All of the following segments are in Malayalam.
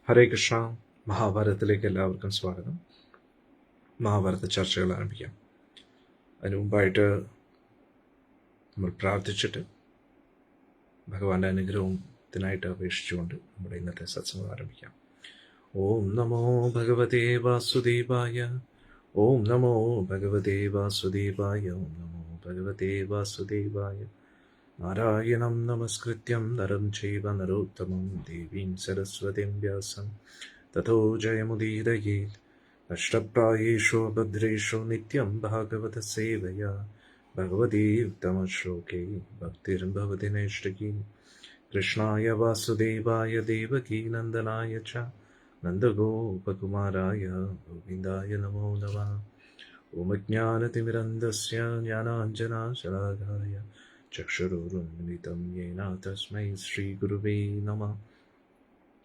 ഹരേ കൃഷ്ണ. മഹാഭാരതത്തിലേക്ക് എല്ലാവർക്കും സ്വാഗതം. മഹാഭാരത ചർച്ചകൾ ആരംഭിക്കാം. അതിനു മുമ്പായിട്ട് നമ്മൾ പ്രാർത്ഥിച്ചിട്ട് ഭഗവാന്റെ അനുഗ്രഹത്തിനായിട്ട് അപേക്ഷിച്ചുകൊണ്ട് നമ്മുടെ ഇന്നത്തെ സത്സംഗം ആരംഭിക്കാം. ഓം നമോ ഭഗവതേ വാസുദേവായ. ഓം നമോ ഭഗവതേ വാസുദേവായ. ഓം നമോ ഭഗവതേ വാസുദേവായ. നാരായണം നമസ്കൃത്യം നരം ചൈവ നരോത്തമം ദേവീം സരസ്വതീം വ്യാസം തതോ ജയമുദീരയേത്. അഷ്ടപ്രായേഷു ഭദ്രേഷു നിത്യം ഭാഗവത സേവയാ ഭഗവതി ഉത്തമശ്ലോകേ ഭക്തിർഭവതി നൈഷ്ഠികീ. കൃഷ്ണായ വാസുദേവായ ദേവകീ നന്ദനായ ച നന്ദഗോപകുമാരായ ഗോവിന്ദായ നമോ നമഃ. ഓമജ്ഞാനതിമിരന്ധസ്യ ജ്ഞാനാഞ്ജനശലാകായ ചക്ഷുരുന്മിലിതം യേന തസ്മൈ ശ്രീഗുരുവേ നമഃ.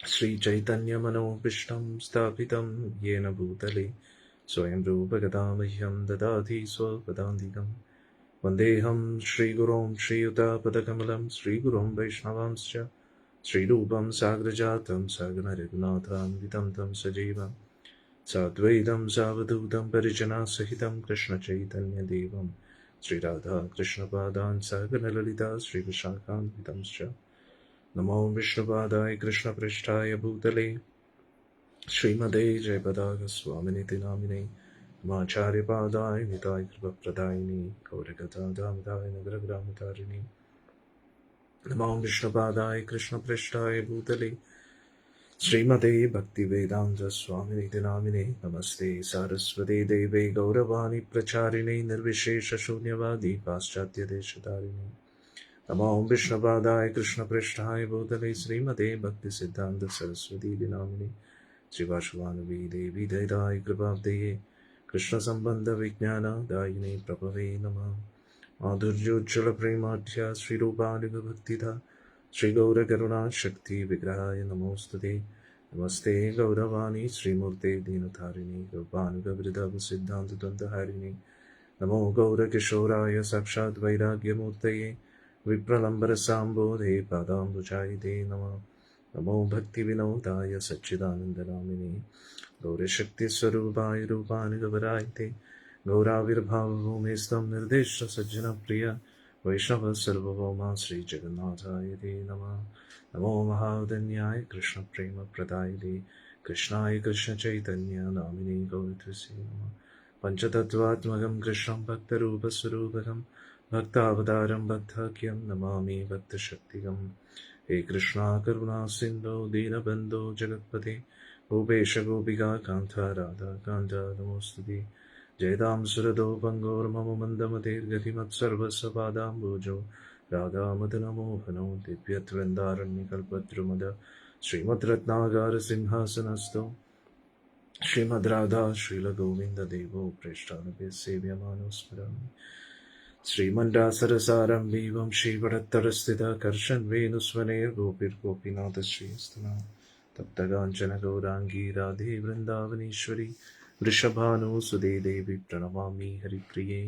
ശ്രീചൈതന്യമനോഭീഷ്ടം സ്ഥാപിതം യേന ഭൂതലേ സ്വയം രൂപഗതാ മഹ്യം ദദാതി സ്വപദാന്തികം. വന്ദേഹം ശ്രീഗുരോം ശ്രീയുതാപദകമലം ശ്രീഗുരോം വൈഷ്ണവാംശ്ച ശ്രീരൂപം സാഗ്രജാതം സഗണ രഘുനാഥാന്വിതം തം സജീവം സാദ്വൈതം സാവധൂതം പരിജനാസഹിതം കൃഷ്ണചൈതന്യദേവം ശ്രീരാധാകൃഷ്ണപാദാൻ സഗണലളിതാ ശ്രീവിശാഖാന്വിതംശ്ച. നമോ വിഷ്ണുപാദായ കൃഷ്ണപൃഷ്ഠായ ഭൂതലേ ശ്രീമതേ ജയപതാകസ്വാമിനിതി നാമിനേ. നമാചാര്യപാദായ നിതായ കൃപപ്രദായിനി ഗൗരഗദാദാമദായ നഗരഗ്രാമതാരിണി. നമോ വിഷ്ണുപാദായ കൃഷ്ണപൃഷ്ഠായ ഭൂതലേ ശ്രീമതേ ഭക്തിവേദാന്തസ്വാമിനിതി നാമിനേ. നമസ്തേ സാരസ്വതേ ദേവേ ഗൗരവാണി പ്രചാരിണേ നിർവിശേഷശൂന്യവാദി പാശ്ചാത്യദേശധാരിണി. നമോ വിഷ്ണുപാദായ കൃഷ്ണപൃഷ്ഠായ ഭൂതലേ ശ്രീമതേ ഭക്തിസിദ്ധാന്ത സരസ്വതീതി നാമിനേ. ശ്രീവാസുവാനുവീ ദേവി ദയതായ കൃപാബ്ദയേ കൃഷ്ണസംബന്ധ വിജ്ഞാനദായിനേ പ്രഭവേ നമഃ. മാധുര്യോജ്വല പ്രേമാഢ്യ ശ്രീരൂപാനുഗഭക്തിധ ശ്രീഗൗരകരുണാശക്തി വിഗ്രഹായ നമോസ്തുതേ. നമസ്തേ ഗൗരവാണി ശ്രീമൂർത്തേ ദീനധാരിണി ഗോപാനുഗവൃതസിദ്ധാന്തദ്വന്ദ്വഹാരിണി. നമോ ഗൗരകിശോരായ സാക്ഷാത് വൈരാഗ്യമൂർത്തയേ വിപ്രലംബരസാംബോധേ പാദാംബുജായിതേ നമഃ. നമോ ഭക്തിവിനോദായ സച്ചിദാനന്ദനാമിനേ ഗൗരശക്തിസ്വരൂപായ രൂപാനുഗവരായിതേ. ഗൗരാവിർഭാവഭൂമിസ്ഥം നിർദ്ദിഷ്ട സജ്ജനപ്രിയ വൈഷ്ണവ സർവഭൗമ ശ്രീജഗന്നാഥായ തേ നമഃ. നമോ മഹാവദന്യായ കൃഷ്ണപ്രേമപ്രദായിതേ കൃഷ്ണായ കൃഷ്ണചൈതന്യ നാമിനേ ഗൗരത്വസേ നമഃ. പഞ്ചതത്വാത്മകം കൃഷ്ണം ഭക്തരൂപസ്വരൂപകം ഭക്താവതാരം ഭക്താഖ്യം നമാമി ഭക്തശക്തികം. ഹേ കൃഷ്ണ കരുണാ സിന്ധോ ദീനബന്ധോ ജഗത്പതേ ഭൂപേശ ഗോപികാ കാന്ത രാധാ കാന്ത നമോസ്തുതേ. ജയതാം സുരതോ പങ്കോർമമ മന്ദമതേർഗതിമത്സർവസ്വപാദാംബോജോ രാധാമദനമോഹനോ ദിവ്യത്വന്ദാരണ്യകൽപദ്രുമദ ശ്രീമദ് രത്നാകാര സിംഹാസനസ്ഥോ ശ്രീമദ് രാധാ ശ്രീലഗോവിന്ദദേവോ പ്രേഷ്ഠാനഭ്യ സേവ്യമാനോ സ്മരാമി. ശ്രീമണ്ഡാസരസാരംഭീവം ശ്രീവടത്തരസ്ഥിത കർഷൻ വേണുസ്വനേർ ഗോപിർഗോപിനാഥ ശ്രീസ്തന തപ്തകാഞ്ചന ഗൗരാംഗീ രാധേ വൃന്ദാവനീശ്വരി വൃഷഭാനുസുതേ ദേവി പ്രണമാമി ഹരിപ്രിയേ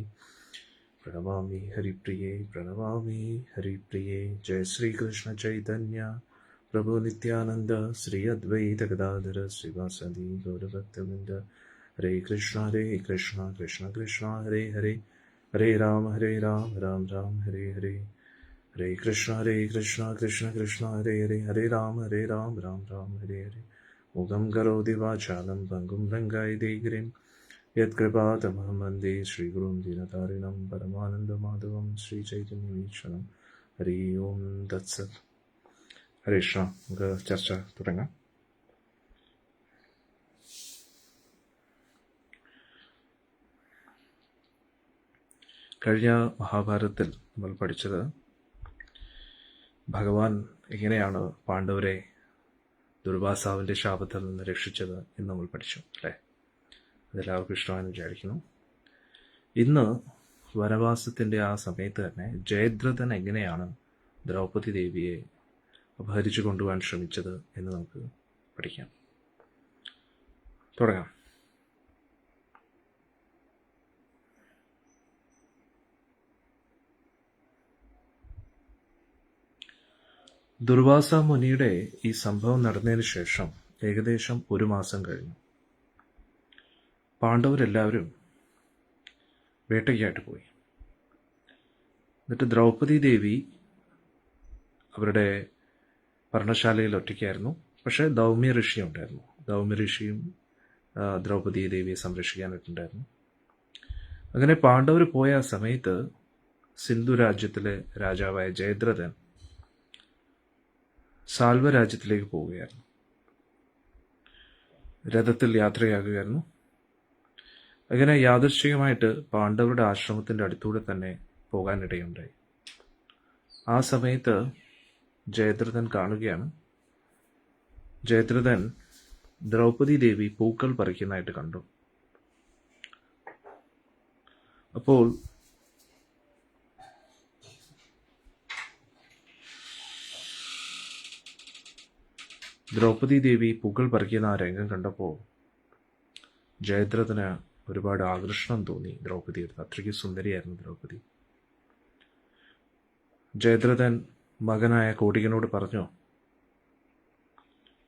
പ്രണമാമി ഹരിപ്രിയേ പ്രണമാമി ഹരിപ്രിയേ. ജയ ശ്രീകൃഷ്ണ ചൈതന്യ പ്രഭു നിത്യാനന്ദ ശ്രീ അദ്വൈത ഗദാധര ശ്രീവാസദി ഗൗരഭക്തവൃന്ദ. ഹരേ കൃഷ്ണ കൃഷ്ണ കൃഷ്ണ ഹരേ ഹരേ ഹരേ രാം രാം രാം ഹരേ ഹരേ. ഹരേ കൃഷ്ണ കൃഷ്ണ കൃഷ്ണ ഹരേ ഹരേ ഹരേ രാം രാം രാം ഹരേ ഹരേ. മുഖം കരോതി വാചാലം പങ്കും ലംഘയതേ ഗിരിം യത്കൃപാതമഹം വന്ദേ ശ്രീഗുരും ദീനതാരിണം പരമാനന്ദമാധവം ശ്രീചൈതന്യമീശ്വരം. ഹരി ഓം തത്സത്. ഹരേ കൃഷ്ണ. നമുക്ക് ചർച്ച തുടങ്ങാം. കഴിഞ്ഞ മഹാഭാരതത്തിൽ നമ്മൾ പഠിച്ചത് ഭഗവാൻ എങ്ങനെയാണ് പാണ്ഡവരെ ദുർവാസാവിൻ്റെ ശാപത്തിൽ നിന്ന് രക്ഷിച്ചത് എന്ന് നമ്മൾ പഠിച്ചു അല്ലേ. അതെല്ലാവർക്കും ഇഷ്ടമായെന്ന് വിചാരിക്കുന്നു. ഇന്ന് വനവാസത്തിൻ്റെ ആ സമയത്ത് തന്നെ ജയദ്രഥൻ എങ്ങനെയാണ് ദ്രൗപദി ദേവിയെ അപഹരിച്ചു കൊണ്ടുപോകാൻ ശ്രമിച്ചത് എന്ന് നമുക്ക് പഠിക്കാം. തുടങ്ങാം. ദുർവാസ മുനിയുടെ ഈ സംഭവം നടന്നതിന് ശേഷം ഏകദേശം 1 മാസം കഴിഞ്ഞു. പാണ്ഡവരെല്ലാവരും വേട്ടയ്ക്കായിട്ട് പോയി. എന്നിട്ട് ദ്രൗപദി ദേവി അവരുടെ പർണശാലയിൽ ഒറ്റയ്ക്കായിരുന്നു. പക്ഷേ ദൗമ്യ ഋഷി ഉണ്ടായിരുന്നു. ദൗമ്യ ഋഷിയും ദ്രൗപദി ദേവിയെ സംരക്ഷിക്കാനായിട്ടുണ്ടായിരുന്നു. അങ്ങനെ പാണ്ഡവർ പോയ ആ സമയത്ത് സിന്ധു രാജ്യത്തിലെ രാജാവായ ജയദ്രഥൻ സാൽവ രാജ്യത്തിലേക്ക് പോവുകയായിരുന്നു. രഥത്തിൽ യാത്രയാകുകയായിരുന്നു. അങ്ങനെ യാദൃശ്ചികമായിട്ട് പാണ്ഡവരുടെ ആശ്രമത്തിൻ്റെ അടുത്തൂടെ തന്നെ പോകാനിടയുണ്ടായി. ആ സമയത്ത് ജയദ്രഥൻ കാണുകയാണ്. ജയദ്രഥൻ ദ്രൗപദി ദേവി പൂക്കൾ പറിക്കുന്നതായിട്ട് കണ്ടു. അപ്പോൾ ദ്രൗപദി ദേവി പൂക്കൾ പറിക്കുന്ന ആ രംഗം കണ്ടപ്പോൾ ജയദ്രഥന് ഒരുപാട് ആകർഷണം തോന്നി. ദ്രൗപദിയുടെ അത്രയ്ക്ക് സുന്ദരിയായിരുന്നു ദ്രൗപദി. ജയദ്രഥൻ മകനായ കോടികനോട് പറഞ്ഞു,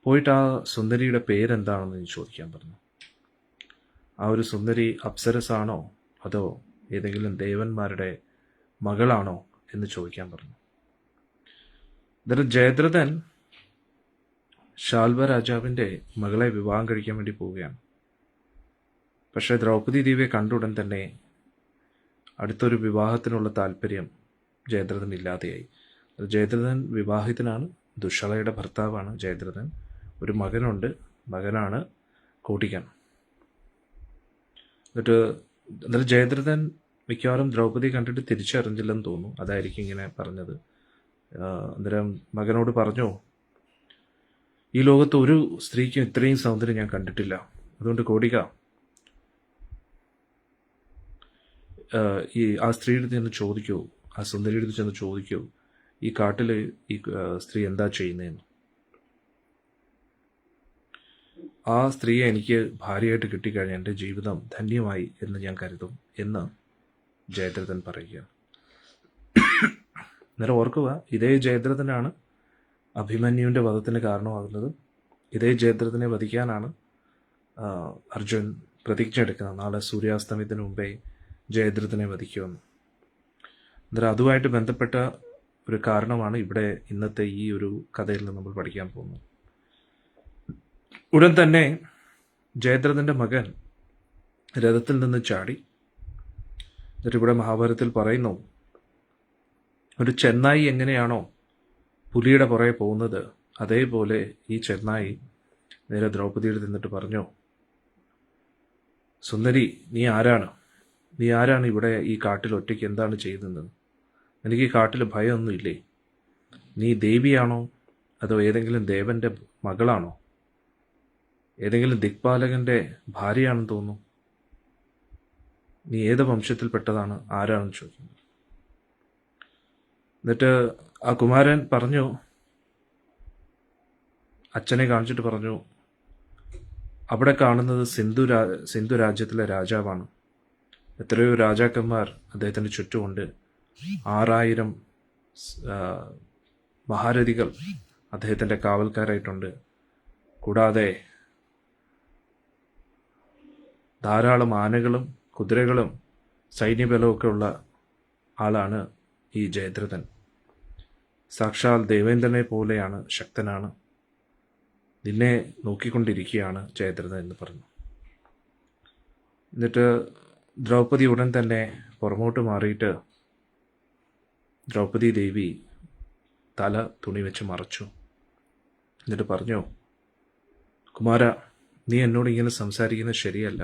പോയിട്ട് ആ സുന്ദരിയുടെ പേരെന്താണെന്ന് ചോദിക്കാൻ പറഞ്ഞു. ആ ഒരു സുന്ദരി അപ്സരസാണോ അതോ ഏതെങ്കിലും ദേവന്മാരുടെ മകളാണോ എന്ന് ചോദിക്കാൻ പറഞ്ഞു. എന്നിട്ട് ജയദ്രഥൻ ശാൽവ രാജാവിൻ്റെ മകളെ വിവാഹം കഴിക്കാൻ വേണ്ടി പോവുകയാണ്. പക്ഷേ ദ്രൗപദി ദേവിയെ കണ്ടുടൻ തന്നെ അടുത്തൊരു വിവാഹത്തിനുള്ള താല്പര്യം ജയദ്രഥൻ ഇല്ലാതെയായി. ജയദ്രഥൻ വിവാഹിതനാണ്, ദുശ്ശളയുടെ ഭർത്താവാണ് ജയദ്രഥൻ. ഒരു മകനുണ്ട്, മകനാണ് കോടികൻ. എന്നിട്ട് ജയദ്രഥൻ മിക്കവാറും ദ്രൗപദി കണ്ടിട്ട് തിരിച്ചറിഞ്ഞില്ലെന്ന് തോന്നുന്നു. അതായിരിക്കും ഇങ്ങനെ പറഞ്ഞത്. അന്നേരം മകനോട് പറഞ്ഞു, ഈ ലോകത്ത് ഒരു സ്ത്രീക്കും ഇത്രയും സൗന്ദര്യം ഞാൻ കണ്ടിട്ടില്ല. അതുകൊണ്ട് കോടിക, ആ സ്ത്രീയുടെ ചെന്ന് ചോദിക്കൂ, ആ സുന്ദരിയുടെ ചെന്ന് ചോദിക്കൂ, ഈ കാട്ടിൽ ഈ സ്ത്രീ എന്താ ചെയ്യുന്നതെന്ന്. ആ സ്ത്രീയെ എനിക്ക് ഭാര്യയായിട്ട് കിട്ടിക്കഴിഞ്ഞാൽ എൻ്റെ ജീവിതം ധന്യമായി എന്ന് ഞാൻ കരുതും എന്ന് ജയദ്രഥൻ പറയുക. അന്നേരം ഓർക്കുക, ഇതേ ജയദ്രഥനാണ് അഭിമന്യുവിൻ്റെ വധത്തിന് കാരണമാകുന്നത്. ഇതേ ജയദ്രഥനെ വധിക്കാനാണ് അർജുൻ പ്രതിജ്ഞ എടുക്കുന്നത്. നാളെ സൂര്യാസ്തമയത്തിന് മുമ്പേ ജയദ്രഥനെ വധിക്കുമെന്ന്. അന്നേരം അതുമായിട്ട് ബന്ധപ്പെട്ട ഒരു കാരണമാണ് ഇവിടെ ഇന്നത്തെ ഈ ഒരു കഥയിൽ നിന്ന് നമ്മൾ പഠിക്കാൻ പോകുന്നത്. ഉടൻ തന്നെ ജയദ്രഥൻ്റെ മകൻ രഥത്തിൽ നിന്ന് ചാടി. എന്നിട്ട് ഇവിടെ മഹാഭാരതത്തിൽ പറയുന്നു, ഒരു ചെന്നായി എങ്ങനെയാണോ പുലിയുടെ പുറകെ പോകുന്നത്, അതേപോലെ ഈ ചെന്നായി നേരെ ദ്രൗപദിയുടെ നിന്നിട്ട് പറഞ്ഞു, സുന്ദരി, നീ ആരാണ് ഇവിടെ ഈ കാട്ടിൽ ഒറ്റയ്ക്ക് എന്താണ് ചെയ്യുന്നത്? എനിക്ക് ഈ കാട്ടിൽ ഭയമൊന്നുമില്ലേ? നീ ദേവിയാണോ അതോ ഏതെങ്കിലും ദേവന്റെ മകളാണോ? ഏതെങ്കിലും ദിക്പാലകന്റെ ഭാര്യയാണെന്ന് തോന്നുന്നു. നീ ഏത് വംശത്തിൽപ്പെട്ടതാണ്, ആരാണെന്ന് ചോദിക്കുന്നത്. എന്നിട്ട് ആ കുമാരൻ പറഞ്ഞു, അച്ഛനെ കാണിച്ചിട്ട് പറഞ്ഞു, അവിടെ കാണുന്നത് സിന്ധു രാജ്യത്തിലെ രാജാവാണ്. എത്രയോ രാജാക്കന്മാർ അദ്ദേഹത്തിന് ചുറ്റുമുണ്ട്. 6000 മഹാരഥികൾ അദ്ദേഹത്തിൻ്റെ കാവൽക്കാരായിട്ടുണ്ട്. കൂടാതെ ധാരാളം ആനകളും കുതിരകളും സൈന്യബലമൊക്കെ ഉള്ള ആളാണ് ഈ ജയദ്രഥൻ. സാക്ഷാൽ ദേവേന്ദ്രനെ പോലെയാണ്, ശക്തനാണ്. നിന്നെ നോക്കിക്കൊണ്ടിരിക്കുകയാണ് ജയദ്രഥൻ എന്ന് പറഞ്ഞു. എന്നിട്ട് ദ്രൗപദി ഉടൻ തന്നെ പുറമോട്ട് മാറിയിട്ട് ദ്രൗപദി ദേവി തല തുണി വെച്ച് മറച്ചു. എന്നിട്ട് പറഞ്ഞു, കുമാര, നീ എന്നോട് ഇങ്ങനെ സംസാരിക്കുന്നത് ശരിയല്ല.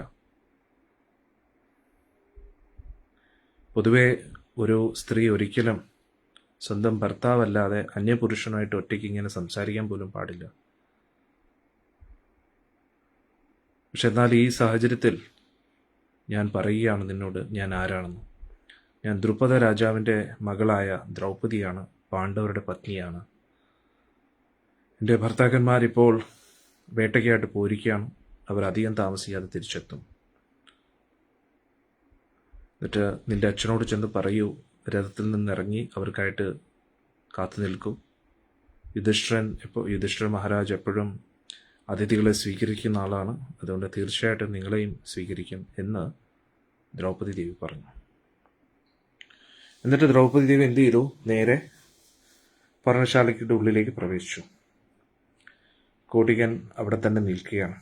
പൊതുവെ ഒരു സ്ത്രീ ഒരിക്കലും സ്വന്തം ഭർത്താവല്ലാതെ അന്യപുരുഷനുമായിട്ട് ഒറ്റയ്ക്ക് ഇങ്ങനെ സംസാരിക്കാൻ പോലും പാടില്ല. പക്ഷെ എന്നാൽ ഈ സാഹചര്യത്തിൽ ഞാൻ പറയുകയാണ് നിന്നോട് ഞാൻ ആരാണെന്ന്. ഞാൻ ദ്രുപദ രാജാവിൻ്റെ മകളായ ദ്രൗപദിയാണ്, പാണ്ഡവരുടെ പത്നിയാണ്. എൻ്റെ ഭർത്താക്കന്മാരിപ്പോൾ വേട്ടയ്ക്കായിട്ട് പോയിരിക്കുകയാണ്. അവർ അധികം താമസിയാതെ തിരിച്ചെത്തും. എന്നിട്ട് നിൻ്റെ അച്ഛനോട് ചെന്ന് പറയൂ, രഥത്തിൽ നിന്നിറങ്ങി അവർക്കായിട്ട് കാത്തു നിൽക്കൂ. യുധിഷ്ഠിരൻ മഹാരാജ് എപ്പോഴും അതിഥികളെ സ്വീകരിക്കുന്ന ആളാണ്, അതുകൊണ്ട് തീർച്ചയായിട്ടും നിങ്ങളെയും സ്വീകരിക്കും എന്ന് ദ്രൗപദി ദേവി പറഞ്ഞു. എന്നിട്ട് ദ്രൗപദി ദേവി എന്ത് ചെയ്തു? നേരെ പർണശാലയ്ക്കുടെ ഉള്ളിലേക്ക് പ്രവേശിച്ചു. കോടികൻ അവിടെ തന്നെ നിൽക്കുകയാണ്.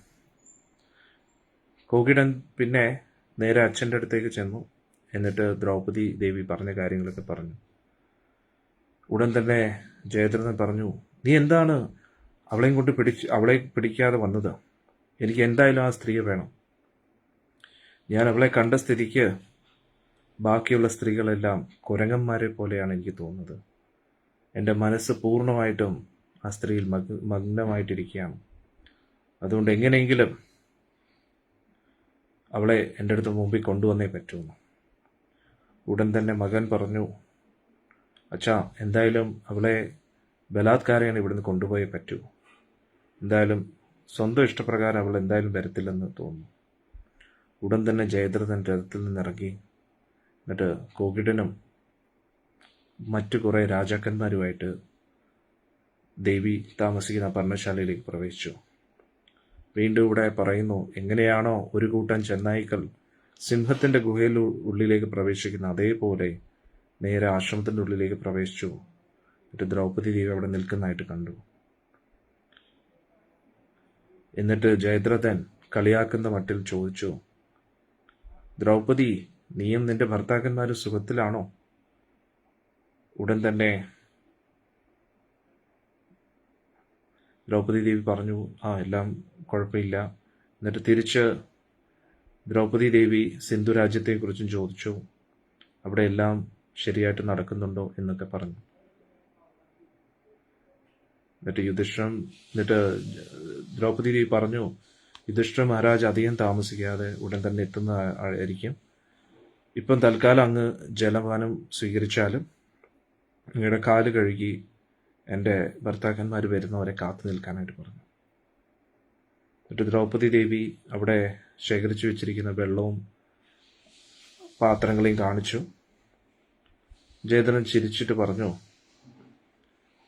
കോകിടൻ പിന്നെ നേരെ അച്ഛൻ്റെ അടുത്തേക്ക് ചെന്നു. എന്നിട്ട് ദ്രൗപദി ദേവി പറഞ്ഞ കാര്യങ്ങളൊക്കെ പറഞ്ഞു. ഉടൻ തന്നെ ജയദ്രഥൻ പറഞ്ഞു, നീ എന്താണ് അവളെ പിടിക്കാതെ വന്നത്? എനിക്ക് എന്തായാലും ആ സ്ത്രീയെ വേണം. ഞാൻ അവളെ കണ്ട സ്ഥിതിക്ക് ബാക്കിയുള്ള സ്ത്രീകളെല്ലാം കുരങ്ങന്മാരെ പോലെയാണ് എനിക്ക് തോന്നുന്നത്. എൻ്റെ മനസ്സ് പൂർണ്ണമായിട്ടും ആ സ്ത്രീയിൽ മഗ്നമായിട്ടിരിക്കുകയാണ്. അതുകൊണ്ട് എങ്ങനെയെങ്കിലും അവളെ എൻ്റെ അടുത്ത് മുമ്പിൽ കൊണ്ടുവന്നേ പറ്റുമെന്ന്. ഉടൻ തന്നെ മകൻ പറഞ്ഞു, അച്ഛാ, എന്തായാലും അവളെ ബലാത്കാരമാണ് ഇവിടുന്ന് കൊണ്ടുപോയേ പറ്റൂ. എന്തായാലും സ്വന്തം ഇഷ്ടപ്രകാരം അവൾ എന്തായാലും വരത്തില്ലെന്ന് തോന്നുന്നു. ഉടൻ തന്നെ ജയദ്രഥൻ രഥത്തിൽ നിന്നിറങ്ങി. എന്നിട്ട് കോകിടനും മറ്റു കുറേ രാജാക്കന്മാരുമായിട്ട് ദേവി താമസിക്കുന്ന പർണശാലയിലേക്ക് പ്രവേശിച്ചു. വീണ്ടും ഇവിടെ പറയുന്നു, എങ്ങനെയാണോ ഒരു കൂട്ടം ചെന്നായ്ക്കൾ സിംഹത്തിൻ്റെ ഗുഹയിൽ ഉള്ളിലേക്ക് പ്രവേശിക്കുന്ന അതേപോലെ നേരെ ആശ്രമത്തിൻ്റെ ഉള്ളിലേക്ക് പ്രവേശിച്ചു. എന്നിട്ട് ദ്രൗപദി ദേവി അവിടെ നിൽക്കുന്നതായിട്ട് കണ്ടു. എന്നിട്ട് ജയദ്രഥൻ കളിയാക്കുന്ന മട്ടിൽ ചോദിച്ചു, ദ്രൗപദി, നീയും നിന്റെ ഭർത്താക്കന്മാരും സുഖത്തിലാണോ? ഉടൻ തന്നെ ദ്രൗപദി ദേവി പറഞ്ഞു, എല്ലാം കുഴപ്പമില്ല. എന്നിട്ട് തിരിച്ച് ദ്രൗപദി ദേവി സിന്ധു രാജ്യത്തെക്കുറിച്ചും ചോദിച്ചു, അവിടെ എല്ലാം ശരിയായിട്ട് നടക്കുന്നുണ്ടോ എന്നൊക്കെ പറഞ്ഞു. എന്നിട്ട് ദ്രൗപദി ദേവി പറഞ്ഞു, യുധിഷ്ഠിര മഹാരാജ് അധികം താമസിക്കാതെ ഉടൻ തന്നെ എത്തുന്നതായിരിക്കും. ഇപ്പം തൽക്കാലം അങ്ങ് ജലപാനം സ്വീകരിച്ചാലും അങ്ങയുടെ കാല് കഴുകി എൻ്റെ ഭർത്താക്കന്മാർ വരുന്നവരെ കാത്തു നിൽക്കാനായിട്ട് പറഞ്ഞു. എന്നിട്ട് ദ്രൗപദി ദേവി അവിടെ ശേഖരിച്ചു വെച്ചിരിക്കുന്ന വെള്ളവും പാത്രങ്ങളെയും കാണിച്ചു. ജയദ്രഥൻ ചിരിച്ചിട്ട് പറഞ്ഞു,